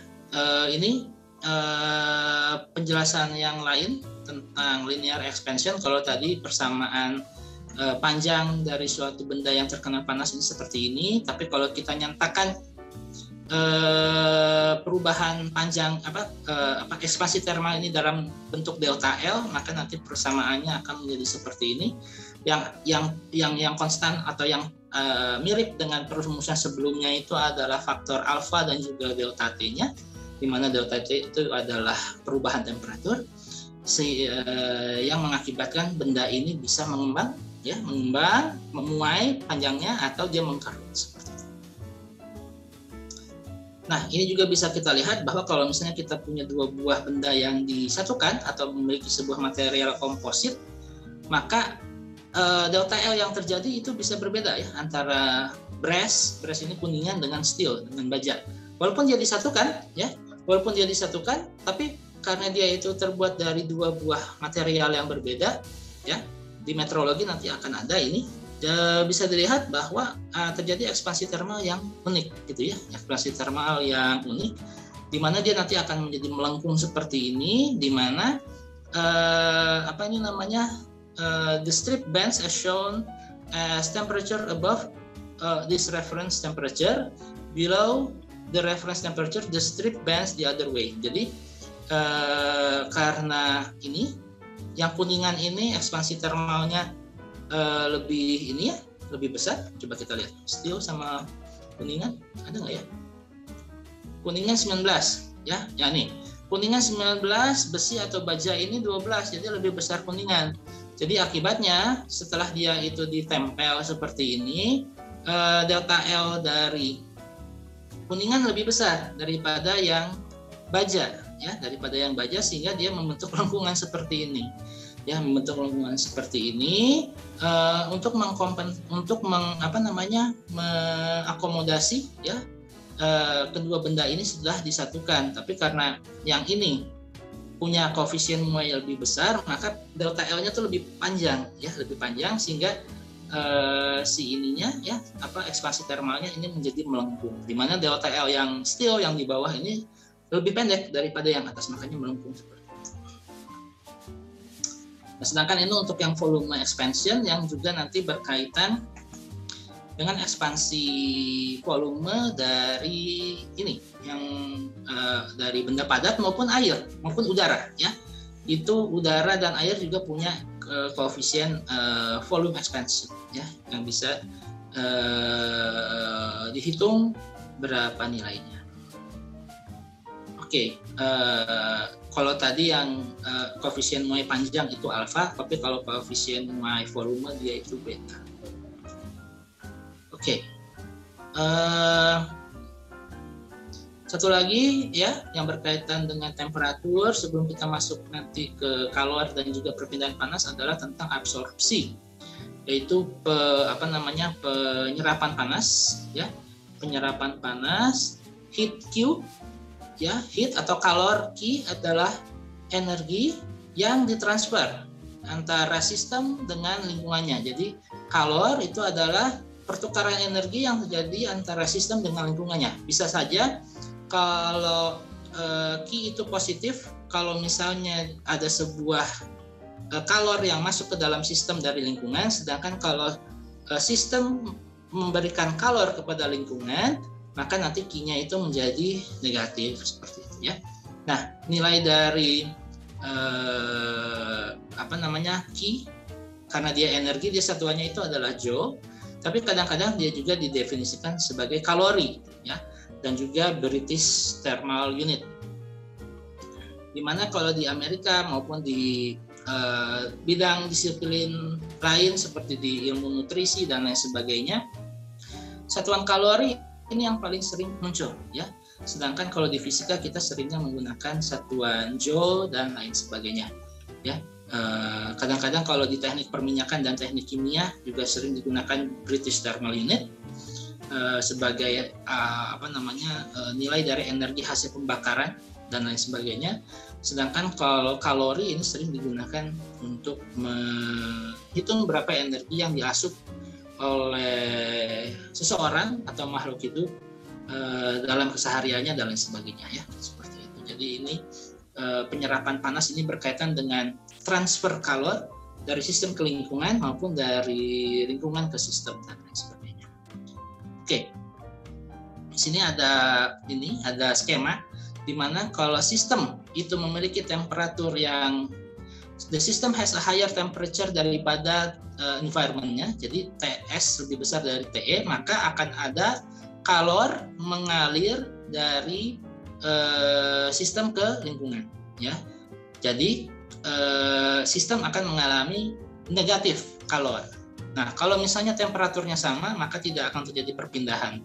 ini penjelasan yang lain tentang linear expansion. Kalau tadi persamaan panjang dari suatu benda yang terkena panas ini seperti ini, tapi kalau kita nyatakan perubahan panjang ekspansi termal ini dalam bentuk delta L, maka nanti persamaannya akan menjadi seperti ini. Yang konstan atau yang mirip dengan perumusan sebelumnya itu adalah faktor alfa dan juga delta T-nya, di mana delta T itu adalah perubahan temperatur yang mengakibatkan benda ini bisa mengembang, memuai panjangnya atau dia mengkerut seperti itu. Nah, ini juga bisa kita lihat bahwa kalau misalnya kita punya 2 buah benda yang disatukan atau memiliki sebuah material komposit, maka delta L yang terjadi itu bisa berbeda ya, antara brass ini kuningan dengan steel, dengan baja. Walaupun dia disatukan, tapi karena dia itu terbuat dari 2 buah material yang berbeda, ya, di metrologi nanti akan ada ini. Bisa dilihat bahwa terjadi ekspansi termal yang unik gitu ya, ekspansi termal yang unik, di mana dia nanti akan menjadi melengkung seperti ini, di mana the strip bands as shown as temperature above this reference temperature, below the reference temperature, the strip bends the other way. Jadi karena ini yang kuningan ini ekspansi termalnya lebih ini ya, lebih besar. Coba kita lihat steel sama kuningan ada nggak ya? Kuningan 19 ya, ya nih. Kuningan 19, besi atau baja ini 12, jadi lebih besar kuningan. Jadi akibatnya setelah dia itu ditempel seperti ini, delta L dari kuningan lebih besar daripada yang baja ya, daripada yang baja, sehingga dia membentuk lengkungan seperti ini. Ya, membentuk lengkungan seperti ini untuk mengakomodasi ya kedua benda ini sudah disatukan. Tapi karena yang ini punya koefisien muai lebih besar, maka delta L-nya tuh lebih panjang ya, lebih panjang, sehingga si ininya ya ekspansi termalnya ini menjadi melengkung, di mana delta L yang steel yang di bawah ini lebih pendek daripada yang atas, makanya melengkung seperti itu. Nah, sedangkan ini untuk yang volume expansion yang juga nanti berkaitan dengan ekspansi volume dari ini yang dari benda padat maupun air maupun udara ya. Itu udara dan air juga punya koefisien volume expansion ya, yang bisa dihitung berapa nilainya. Oke, kalau tadi yang koefisien muai panjang itu alfa, tapi kalau koefisien muai volume dia itu beta. Oke, satu lagi ya yang berkaitan dengan temperatur sebelum kita masuk nanti ke kalor dan juga perpindahan panas adalah tentang absorpsi, yaitu penyerapan panas ya, penyerapan panas, heat Q ya, heat atau kalor Q adalah energi yang ditransfer antara sistem dengan lingkungannya. Jadi kalor itu adalah pertukaran energi yang terjadi antara sistem dengan lingkungannya. Bisa saja kalau Q itu positif, kalau misalnya ada sebuah kalor yang masuk ke dalam sistem dari lingkungan, sedangkan kalau sistem memberikan kalor kepada lingkungan, maka nanti Q-nya itu menjadi negatif seperti itu ya. Nah, nilai dari Q, karena dia energi, dia satuannya itu adalah joule, tapi kadang-kadang dia juga didefinisikan sebagai kalori ya, dan juga British Thermal Unit. Dimana kalau di Amerika maupun di bidang disiplin lain seperti di ilmu nutrisi dan lain sebagainya, satuan kalori ini yang paling sering muncul ya. Sedangkan kalau di fisika kita seringnya menggunakan satuan joule dan lain sebagainya ya. Kadang-kadang kalau di teknik perminyakan dan teknik kimia juga sering digunakan British Thermal Unit sebagai nilai dari energi hasil pembakaran dan lain sebagainya. Sedangkan kalau kalori ini sering digunakan untuk menghitung berapa energi yang diasup oleh seseorang atau makhluk hidup dalam kesehariannya dan lain sebagainya ya, seperti itu. Jadi ini penyerapan panas ini berkaitan dengan transfer kalor dari sistem ke lingkungan maupun dari lingkungan ke sistem dan lain sebagainya. Oke, di sini ada skema di mana kalau sistem itu memiliki temperatur yang the system has a higher temperature daripada environment-nya, jadi TS lebih besar dari TE, maka akan ada kalor mengalir dari sistem ke lingkungan ya. Jadi sistem akan mengalami negatif kalor. Nah, kalau misalnya temperaturnya sama, maka tidak akan terjadi perpindahan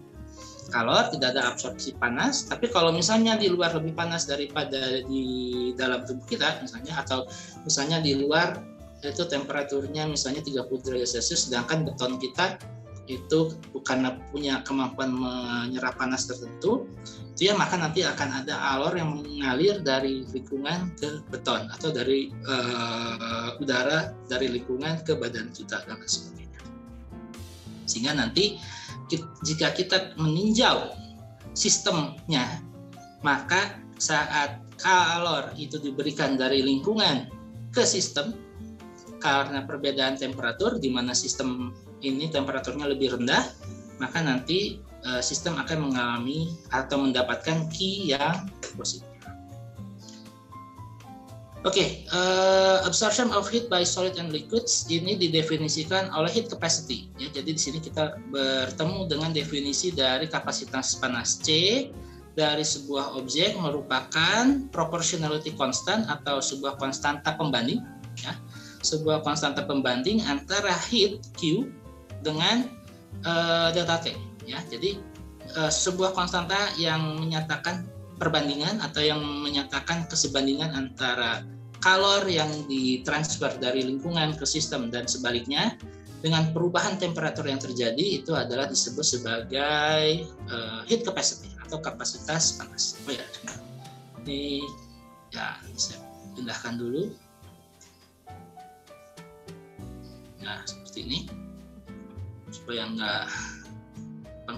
kalor, tidak ada absorpsi panas. Tapi kalau misalnya di luar lebih panas daripada di dalam tubuh kita misalnya, atau misalnya di luar itu temperaturnya misalnya 30 derajat Celcius, sedangkan beton kita itu bukan punya kemampuan menyerap panas tertentu, itu ya, maka nanti akan ada alor yang mengalir dari lingkungan ke beton atau dari udara dari lingkungan ke badan kita dan sebagainya. Sehingga nanti jika kita meninjau sistemnya, maka saat kalor itu diberikan dari lingkungan ke sistem, karena perbedaan temperatur di mana sistem ini temperaturnya lebih rendah, maka nanti sistem akan mengalami atau mendapatkan key yang positif. Oke, absorption of heat by solid and liquids ini didefinisikan oleh heat capacity. Ya, jadi di sini kita bertemu dengan definisi dari kapasitas panas C dari sebuah objek merupakan proportionality constant atau sebuah konstanta pembanding. Ya, sebuah konstanta pembanding antara heat Q dengan delta T. Ya, jadi sebuah konstanta yang menyatakan perbandingan atau yang menyatakan kesebandingan antara kalor yang ditransfer dari lingkungan ke sistem dan sebaliknya dengan perubahan temperatur yang terjadi itu adalah disebut sebagai heat capacity atau kapasitas panas. Oh ya, ini ya saya pindahkan dulu. Nah seperti ini supaya nggak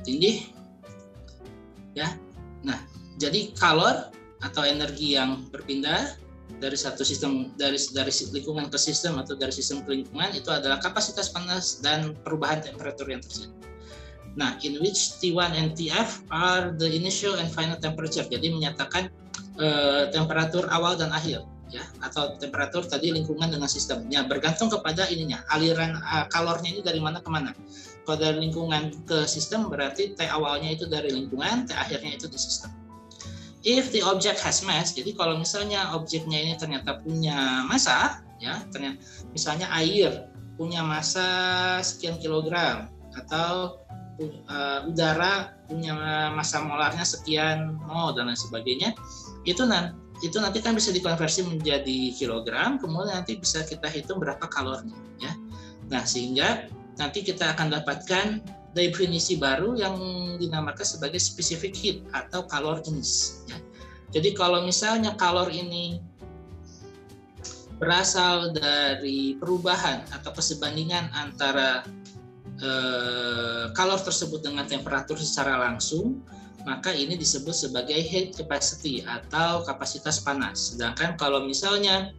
tindih ya. Nah jadi kalor atau energi yang berpindah dari satu sistem dari lingkungan ke sistem atau dari sistem ke lingkungan itu adalah kapasitas panas dan perubahan temperatur yang terjadi. Nah, in which T1 and Tf are the initial and final temperature. Jadi menyatakan temperatur awal dan akhir ya, atau temperatur tadi lingkungan dengan sistemnya bergantung kepada ininya, aliran kalornya ini dari mana ke mana. Kalau dari lingkungan ke sistem berarti T awalnya itu dari lingkungan, T akhirnya itu di sistem. If the object has mass, jadi kalau misalnya objeknya ini ternyata punya massa, ya, ternyata misalnya air punya massa sekian kilogram atau udara punya massa molarnya sekian mol dan lain sebagainya, itu nanti kan bisa dikonversi menjadi kilogram, kemudian nanti bisa kita hitung berapa kalornya, ya. Nah sehingga nanti kita akan dapatkan definisi baru yang dinamakan sebagai specific heat atau kalor jenis. Ya. Jadi kalau misalnya kalor ini berasal dari perubahan atau kesebandingan antara kalor tersebut dengan temperatur secara langsung, maka ini disebut sebagai heat capacity atau kapasitas panas. Sedangkan kalau misalnya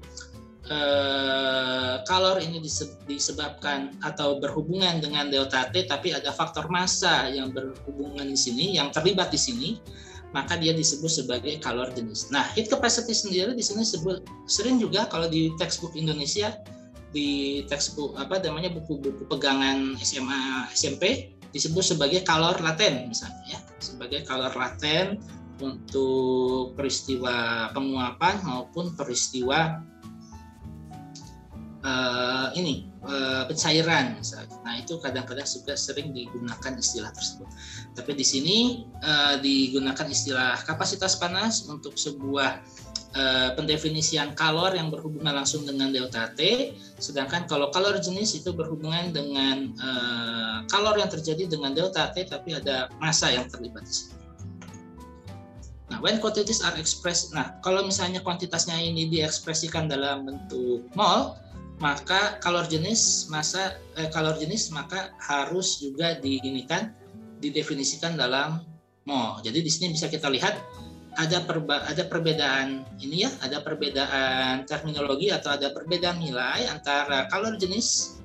kalor ini disebabkan atau berhubungan dengan delta T, tapi ada faktor massa yang berhubungan di sini, yang terlibat di sini, maka dia disebut sebagai kalor jenis. Nah, heat capacity sendiri di sini sering juga kalau di textbook Indonesia, di textbook buku-buku pegangan SMA SMP disebut sebagai kalor laten misalnya, ya, sebagai kalor laten untuk peristiwa penguapan maupun peristiwa pencairan misalnya. Nah itu kadang-kadang juga sering digunakan istilah tersebut. Tapi di sini digunakan istilah kapasitas panas untuk sebuah pendefinisian kalor yang berhubungan langsung dengan delta T. Sedangkan kalau kalor jenis itu berhubungan dengan kalor yang terjadi dengan delta T, tapi ada massa yang terlibat di sini. Nah, when quantities are expressed, nah kalau misalnya kuantitasnya ini diekspresikan dalam bentuk mol, maka kalor jenis maka harus juga didefinisikan dalam mol. Jadi di sini bisa kita lihat ada perbedaan ini ya, ada perbedaan terminologi atau ada perbedaan nilai antara kalor jenis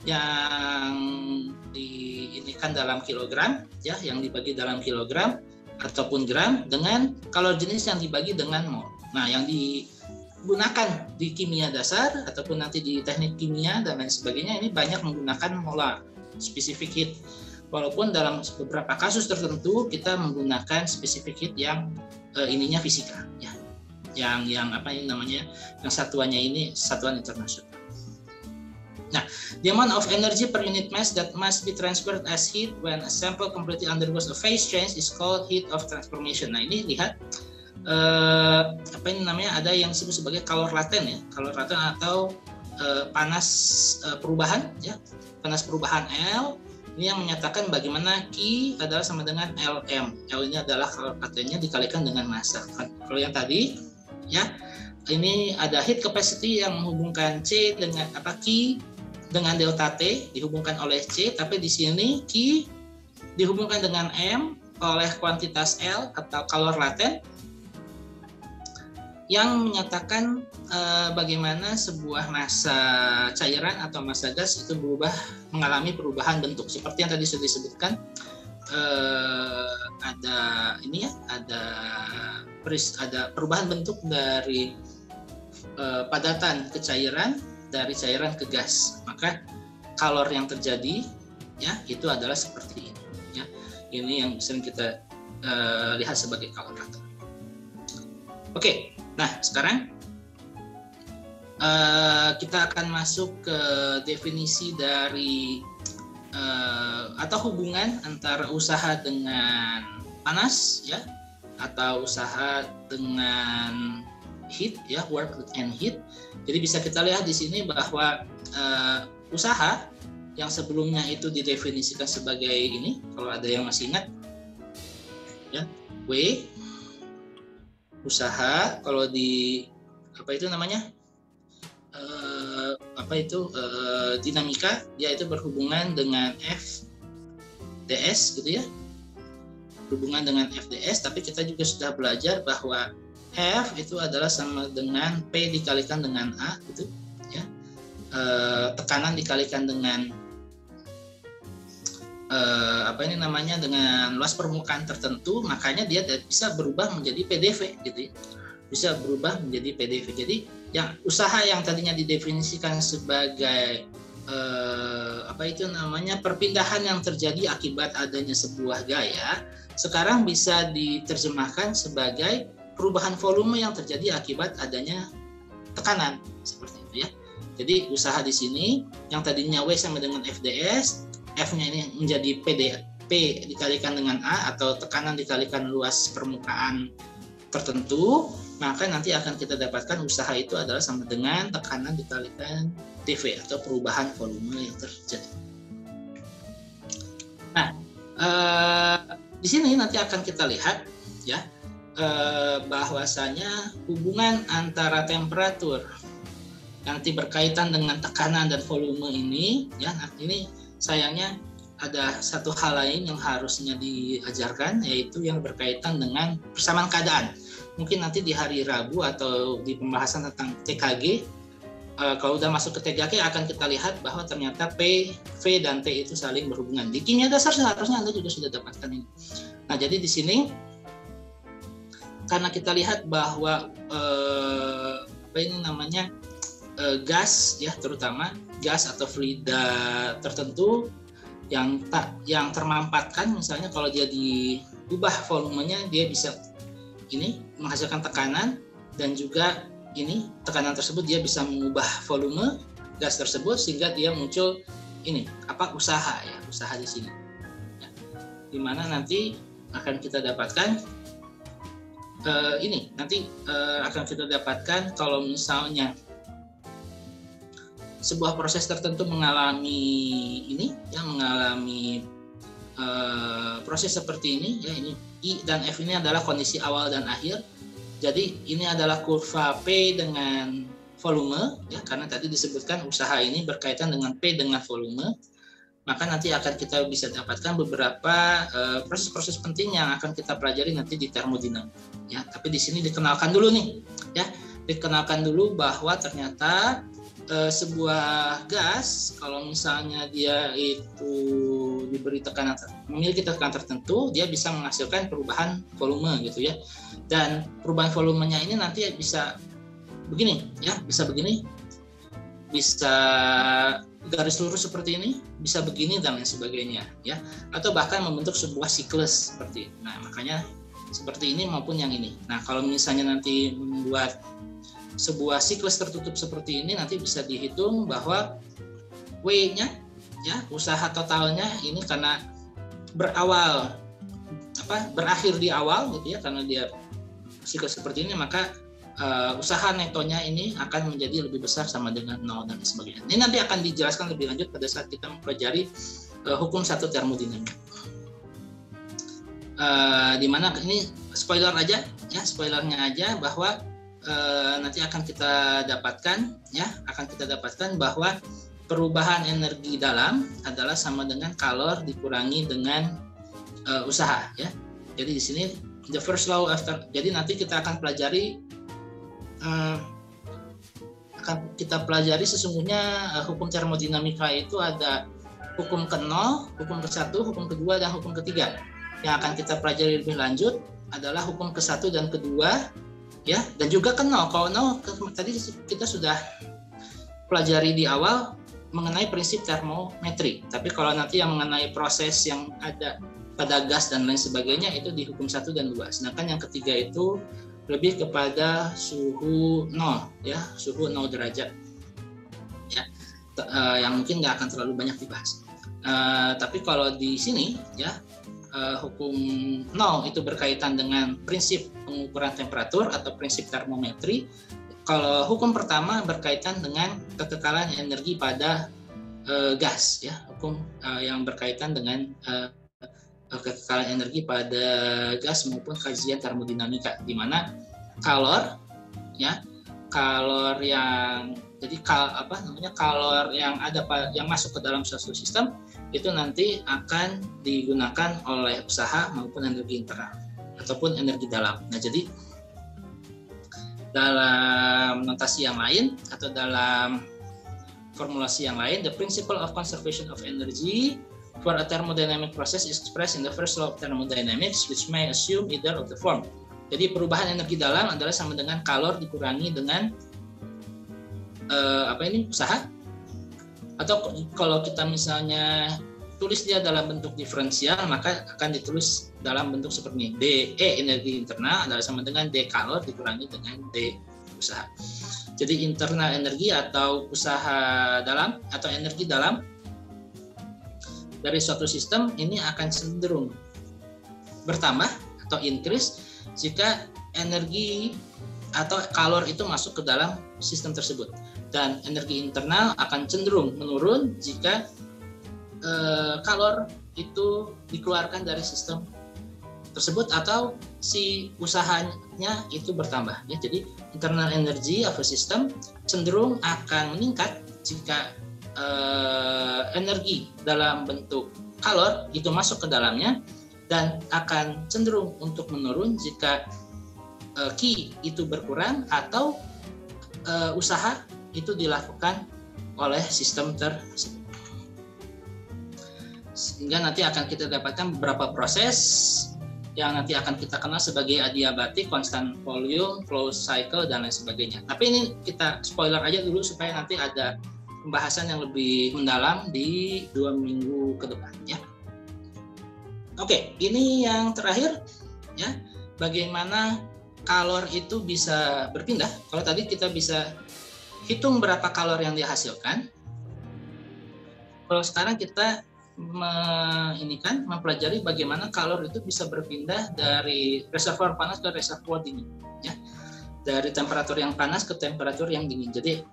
yang diinikan dalam kilogram ya, yang dibagi dalam kilogram ataupun gram dengan kalor jenis yang dibagi dengan mol. Nah, yang digunakan di kimia dasar ataupun nanti di teknik kimia dan lain sebagainya ini banyak menggunakan molar, specific heat. Walaupun dalam beberapa kasus tertentu kita menggunakan specific heat yang ininya fisika, ya, yang apa ini namanya, yang satuannya ini satuan internasional. Nah, the amount of energy per unit mass that must be transferred as heat when a sample completely undergoes a phase change is called heat of transformation. Nah, ini lihat apa ini namanya, ada yang disebut sebagai kalor laten ya, kalor laten atau panas perubahan ya, panas perubahan L. Ini yang menyatakan bagaimana Q adalah sama dengan Lm. L ini adalah kalor latennya dikalikan dengan massa. Kalau yang tadi ya, ini ada heat capacity yang menghubungkan C dengan Q dengan delta T dihubungkan oleh C, tapi di sini Q dihubungkan dengan M oleh kuantitas L atau kalor laten yang menyatakan bagaimana sebuah massa cairan atau massa gas itu mengalami perubahan bentuk. Seperti yang tadi sudah disebutkan, ada ini ya, ada perubahan bentuk dari padatan ke cairan, dari cairan ke gas, maka kalor yang terjadi ya itu adalah seperti ini ya. Ini yang sering kita lihat sebagai kalorator. Oke, nah sekarang kita akan masuk ke definisi dari atau hubungan antara usaha dengan panas ya, atau usaha dengan heat ya, work and heat. Jadi bisa kita lihat di sini bahwa usaha yang sebelumnya itu didefinisikan sebagai ini, kalau ada yang masih ingat ya, W usaha, kalau di apa itu namanya dinamika, dia itu berhubungan dengan FDS gitu ya, berhubungan dengan FDS. Tapi kita juga sudah belajar bahwa F itu adalah sama dengan P dikalikan dengan A gitu ya, tekanan dikalikan dengan dengan luas permukaan tertentu, makanya dia bisa berubah menjadi PDV gitu ya. Bisa berubah menjadi PDV. Jadi yang usaha yang tadinya didefinisikan sebagai perpindahan yang terjadi akibat adanya sebuah gaya, sekarang bisa diterjemahkan sebagai perubahan volume yang terjadi akibat adanya tekanan, seperti itu ya. Jadi usaha di sini yang tadinya W sama dengan FDS, F-nya ini menjadi P dikalikan dengan A, atau tekanan dikalikan luas permukaan tertentu, maka nanti akan kita dapatkan usaha itu adalah sama dengan tekanan dikalikan TV atau perubahan volume yang terjadi. Nah, di sini nanti akan kita lihat ya, bahwasanya hubungan antara temperatur nanti berkaitan dengan tekanan dan volume ini ya. Nah, ini sayangnya ada satu hal lain yang harusnya diajarkan, yaitu yang berkaitan dengan persamaan keadaan. Mungkin nanti di hari Rabu atau di pembahasan tentang TKG, kalau udah masuk ke TKG akan kita lihat bahwa ternyata P, V, dan T itu saling berhubungan. Di kimia dasar seharusnya Anda juga sudah dapatkan ini. Nah, jadi di sini karena kita lihat bahwa gas ya, terutama gas atau fluida tertentu yang termampatkan, misalnya kalau dia diubah volumenya, dia bisa ini menghasilkan tekanan, dan juga ini tekanan tersebut dia bisa mengubah volume gas tersebut sehingga dia muncul ini usaha di sini ya, dimana nanti akan kita dapatkan kalau misalnya sebuah proses tertentu mengalami proses seperti ini ya, ini I dan F ini adalah kondisi awal dan akhir. Jadi ini adalah kurva P dengan volume ya, karena tadi disebutkan usaha ini berkaitan dengan P dengan volume. Maka nanti akan kita bisa dapatkan beberapa proses-proses penting yang akan kita pelajari nanti di termodinamika ya. Tapi di sini dikenalkan dulu nih ya, dikenalkan dulu bahwa ternyata sebuah gas kalau misalnya dia itu diberi tekanan, memiliki tekanan tertentu, dia bisa menghasilkan perubahan volume gitu ya. Dan perubahan volumenya ini nanti bisa begini ya, bisa begini, bisa garis lurus seperti ini, bisa begini dan lain sebagainya ya, atau bahkan membentuk sebuah siklus seperti ini. Nah, makanya seperti ini maupun yang ini. Nah, kalau misalnya nanti membuat sebuah siklus tertutup seperti ini, nanti bisa dihitung bahwa W-nya ya, usaha totalnya ini karena berakhir di awal gitu ya, karena dia siklus seperti ini, maka usaha netonya ini akan menjadi lebih besar sama dengan 0 dan sebagainya. Ini nanti akan dijelaskan lebih lanjut pada saat kita mempelajari hukum satu termodinamika. Dimana ini spoilernya aja bahwa nanti akan kita dapatkan bahwa perubahan energi dalam adalah sama dengan kalor dikurangi dengan usaha ya. Jadi di sini the first law after. Jadi nanti kita akan pelajari sesungguhnya hukum termodinamika itu ada hukum ke-0, hukum ke-1, hukum ke-2, dan hukum ke-3. Yang akan kita pelajari lebih lanjut adalah hukum ke-1 dan ke-2, ya, dan juga ke-0. Kalau 0 tadi kita sudah pelajari di awal mengenai prinsip termometri. Tapi kalau nanti yang mengenai proses yang ada pada gas dan lain sebagainya itu di hukum 1 dan 2. Sedangkan yang ketiga itu lebih kepada suhu 0, ya, suhu 0 derajat. Ya, yang mungkin nggak akan terlalu banyak dibahas. Tapi kalau di sini, ya, hukum 0 itu berkaitan dengan prinsip pengukuran temperatur atau prinsip termometri. Kalau hukum pertama berkaitan dengan kekekalan energi pada gas, ya, hukum yang berkaitan dengan kekekalan energi pada gas maupun kajian termodinamika, di mana kalor, ya, kalor yang jadi kalor yang ada yang masuk ke dalam suatu sistem itu nanti akan digunakan oleh usaha maupun energi internal ataupun energi dalam. Nah, jadi dalam notasi yang lain atau dalam formulasi yang lain, the principle of conservation of energy for a thermodynamic process is expressed in the first law of thermodynamics, which may assume either of the form. Jadi perubahan energi dalam adalah sama dengan kalor dikurangi dengan usaha. Atau kalau kita misalnya tulis dia dalam bentuk diferensial, maka akan ditulis dalam bentuk seperti ini. DE energi internal adalah sama dengan D kalor dikurangi dengan D usaha. Jadi internal energi atau usaha dalam atau energi dalam dari suatu sistem ini akan cenderung bertambah atau increase jika energi atau kalor itu masuk ke dalam sistem tersebut, dan energi internal akan cenderung menurun jika kalor itu dikeluarkan dari sistem tersebut atau si usahanya itu bertambah, ya. Jadi internal energy of a system cenderung akan meningkat jika energi dalam bentuk kalor itu masuk ke dalamnya, dan akan cenderung untuk menurun jika Q itu berkurang atau usaha itu dilakukan oleh sistem tersebut. Sehingga nanti akan kita dapatkan beberapa proses yang nanti akan kita kenal sebagai adiabatik, constant volume, closed cycle, dan lain sebagainya. Tapi ini kita spoiler aja dulu supaya nanti ada pembahasan yang lebih mendalam di 2 minggu ke depan, ya. Oke, ini yang terakhir, ya. Bagaimana kalor itu bisa berpindah? Kalau tadi kita bisa hitung berapa kalor yang dihasilkan. Kalau sekarang kita mempelajari bagaimana kalor itu bisa berpindah dari reservoir panas ke reservoir dingin, ya. Dari temperatur yang panas ke temperatur yang dingin. Jadi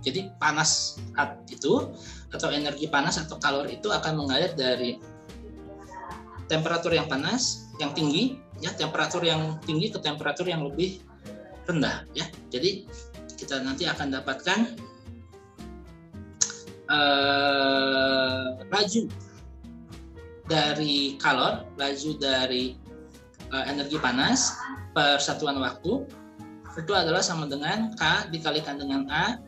jadi panas itu atau energi panas atau kalor itu akan mengalir dari temperatur yang panas yang tinggi, ya, temperatur yang tinggi ke temperatur yang lebih rendah, ya. Jadi kita nanti akan dapatkan laju dari kalor, laju dari energi panas per satuan waktu itu adalah sama dengan K dikalikan dengan A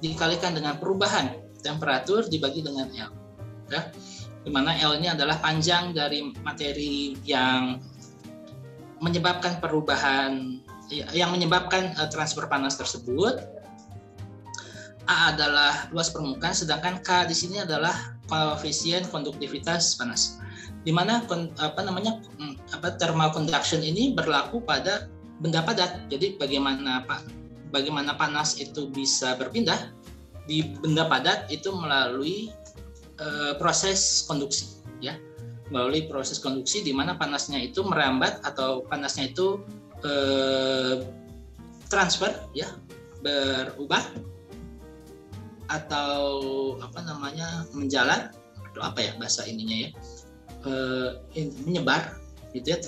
dikalikan dengan perubahan temperatur dibagi dengan L, ya. Di mana L ini adalah panjang dari materi yang menyebabkan perubahan, yang menyebabkan transfer panas tersebut. A adalah luas permukaan, sedangkan K di sini adalah koefisien konduktivitas panas. Di mana thermal conduction ini berlaku pada benda padat. Jadi bagaimana panas itu bisa berpindah di benda padat itu melalui proses konduksi, ya. Melalui proses konduksi di mana panasnya itu merambat atau panasnya itu transfer, ya, berubah atau menjalar atau bahasa ininya, ya, menyebar gitu, ya,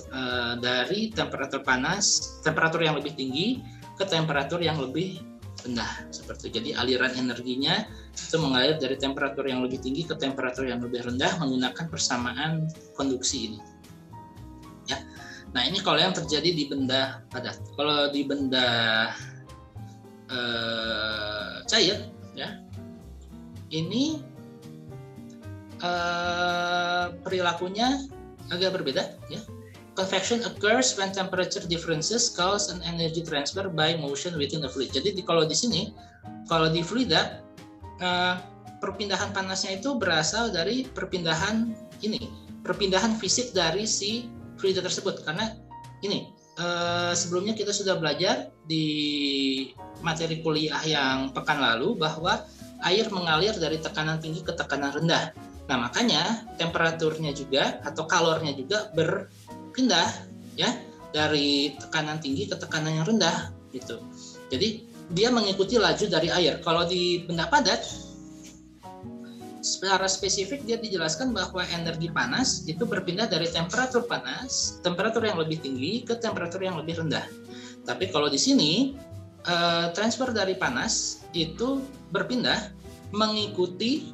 dari temperatur yang lebih tinggi ke temperatur yang lebih rendah seperti itu. Jadi aliran energinya itu mengalir dari temperatur yang lebih tinggi ke temperatur yang lebih rendah menggunakan persamaan konduksi ini, ya. Nah, ini kalau yang terjadi di benda padat. Kalau di benda cair, ya, ini perilakunya agak berbeda ya. Convection occurs when temperature differences cause an energy transfer by motion within the fluid. Jadi kalau di sini, kalau di fluida, perpindahan panasnya itu berasal dari perpindahan fisik dari si fluida tersebut. Karena ini sebelumnya kita sudah belajar di materi kuliah yang pekan lalu bahwa air mengalir dari tekanan tinggi ke tekanan rendah. Nah, makanya temperaturnya juga atau kalornya juga berpindah ya dari tekanan tinggi ke tekanan yang rendah gitu. Jadi dia mengikuti laju dari air. Kalau di benda padat secara spesifik dia dijelaskan bahwa energi panas itu berpindah dari temperatur panas, temperatur yang lebih tinggi ke temperatur yang lebih rendah. Tapi kalau di sini transfer dari panas itu berpindah mengikuti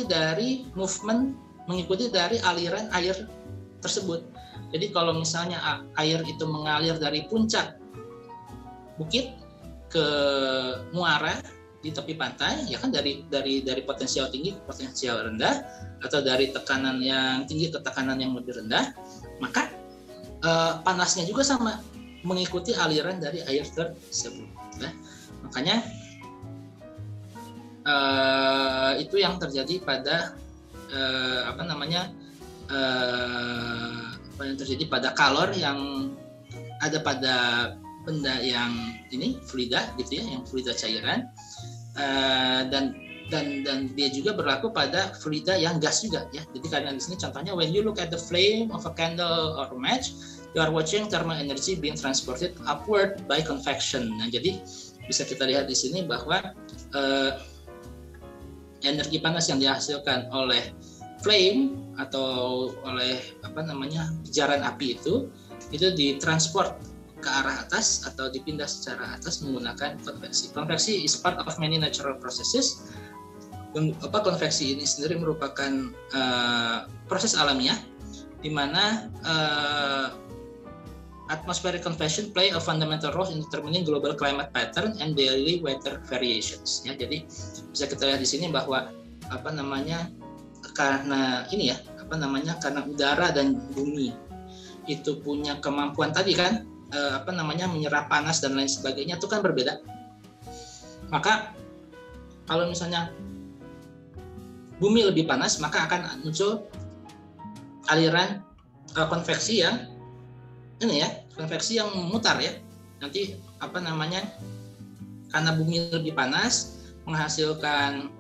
dari movement, mengikuti dari aliran air tersebut. Jadi kalau misalnya air itu mengalir dari puncak bukit ke muara di tepi pantai, ya kan dari potensial tinggi ke potensial rendah, atau dari tekanan yang tinggi ke tekanan yang lebih rendah, maka panasnya juga sama, mengikuti aliran dari air tersebut. Ya. Makanya itu yang terjadi pada terjadi pada kalor yang ada pada benda yang ini fluida gitu ya, yang fluida cairan, dan dia juga berlaku pada fluida yang gas juga ya. Jadi karena di sini contohnya when you look at the flame of a candle or match, you are watching thermal energy being transported upward by convection. Nah, jadi bisa kita lihat di sini bahwa energi panas yang dihasilkan oleh flame atau oleh pijaran api itu ditransport ke arah atas atau dipindah secara atas menggunakan konveksi. Konveksi is part of many natural processes. Konveksi ini sendiri merupakan proses alamiah di mana atmospheric convection play a fundamental role in determining global climate pattern and daily weather variations. Ya, jadi bisa kita lihat di sini bahwa karena udara dan bumi itu punya kemampuan tadi kan menyerap panas dan lain sebagainya itu kan berbeda. Maka kalau misalnya bumi lebih panas, maka akan muncul aliran konveksi yang konveksi yang memutar ya. Nanti karena bumi lebih panas menghasilkan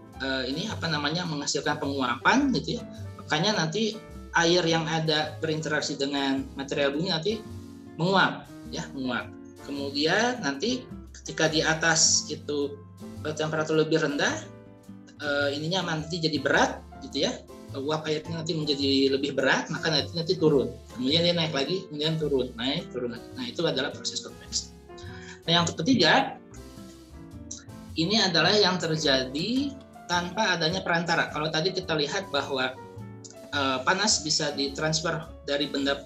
menghasilkan penguapan gitu ya. Makanya nanti air yang ada berinteraksi dengan material bumi nanti menguap. Kemudian nanti ketika di atas itu temperatur lebih rendah, nanti jadi berat gitu ya. Uap airnya nanti menjadi lebih berat, maka nanti turun. Kemudian dia naik lagi, kemudian turun lagi. Nah, itu adalah proses konveksi. Nah, yang ketiga, ini adalah yang terjadi tanpa adanya perantara. Kalau tadi kita lihat bahwa panas bisa ditransfer dari benda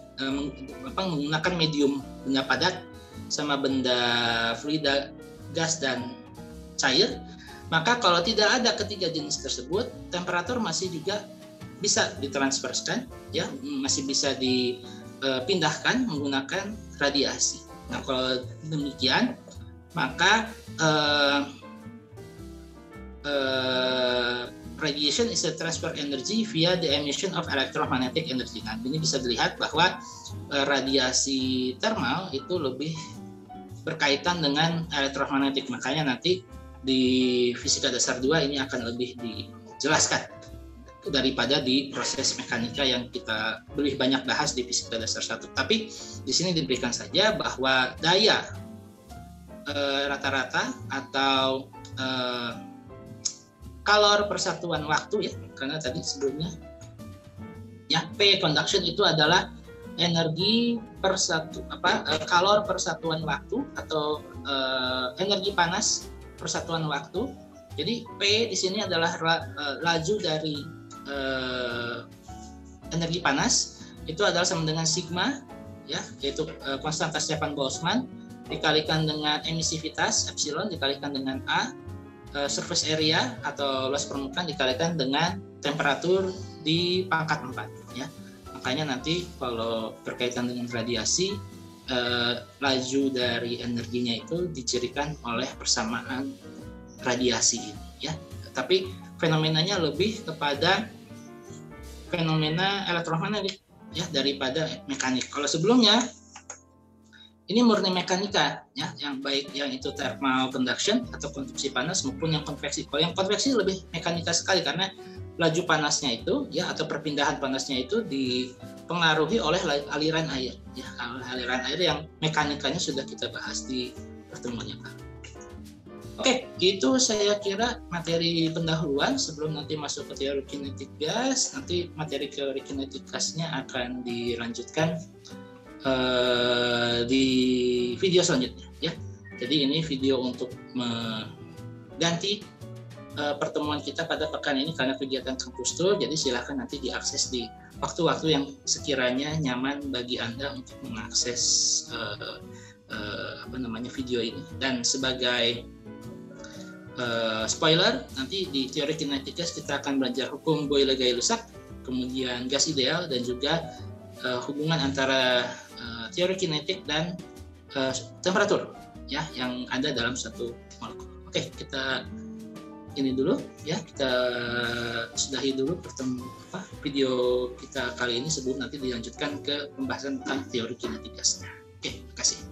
menggunakan medium benda padat sama benda fluida, gas dan cair, maka kalau tidak ada ketiga jenis tersebut, temperatur masih juga bisa ditransferkan ya, masih bisa dipindahkan menggunakan radiasi. Nah, kalau demikian maka radiation is a transfer energy via the emission of electromagnetic energy. Nah, ini bisa dilihat bahwa radiasi thermal itu lebih berkaitan dengan elektromagnetik. Makanya nanti di fisika dasar 2 ini akan lebih dijelaskan daripada di proses mekanika yang kita lebih banyak bahas di fisika dasar 1. Tapi di sini diberikan saja bahwa daya rata-rata atau kalor persatuan waktu ya, karena tadi sebelumnya ya P conduction itu adalah energi kalor persatuan waktu atau energi panas persatuan waktu. Jadi P di sini adalah laju dari energi panas, itu adalah sama dengan sigma ya, yaitu konstanta Stefan Boltzmann dikalikan dengan emisivitas epsilon dikalikan dengan A surface area atau luas permukaan dikalikan dengan temperatur di pangkat 4 ya. Makanya nanti kalau berkaitan dengan radiasi, laju dari energinya itu dicirikan oleh persamaan radiasi ini ya. Tapi fenomenanya lebih kepada fenomena elektromagnetik ya daripada mekanik. Kalau sebelumnya ini murni mekanika ya, yang baik yang itu thermal conduction atau konduksi panas maupun yang konveksi. Kalau yang konveksi lebih mekanika sekali karena laju panasnya itu ya atau perpindahan panasnya itu dipengaruhi oleh aliran air ya, aliran air yang mekanikanya sudah kita bahas di pertemuan yang lalu. Oke, itu saya kira materi pendahuluan sebelum nanti masuk ke teori kinetik gas. Nanti materi teori kinetik gasnya akan dilanjutkan di video selanjutnya ya. Jadi ini video untuk mengganti pertemuan kita pada pekan ini karena kegiatan kampus tour. Jadi silakan nanti diakses di waktu-waktu yang sekiranya nyaman bagi Anda untuk mengakses video ini. Dan sebagai spoiler, nanti di teori kinetik gas kita akan belajar hukum Boyle-Gay-Lussac, kemudian gas ideal dan juga hubungan antara teori kinetik dan temperatur ya yang ada dalam satu molekul. Oke, kita ini dulu ya, kita sudahi dulu video kita kali ini sebelum nanti dilanjutkan ke pembahasan tentang teori kinetik gas. Oke, terima kasih.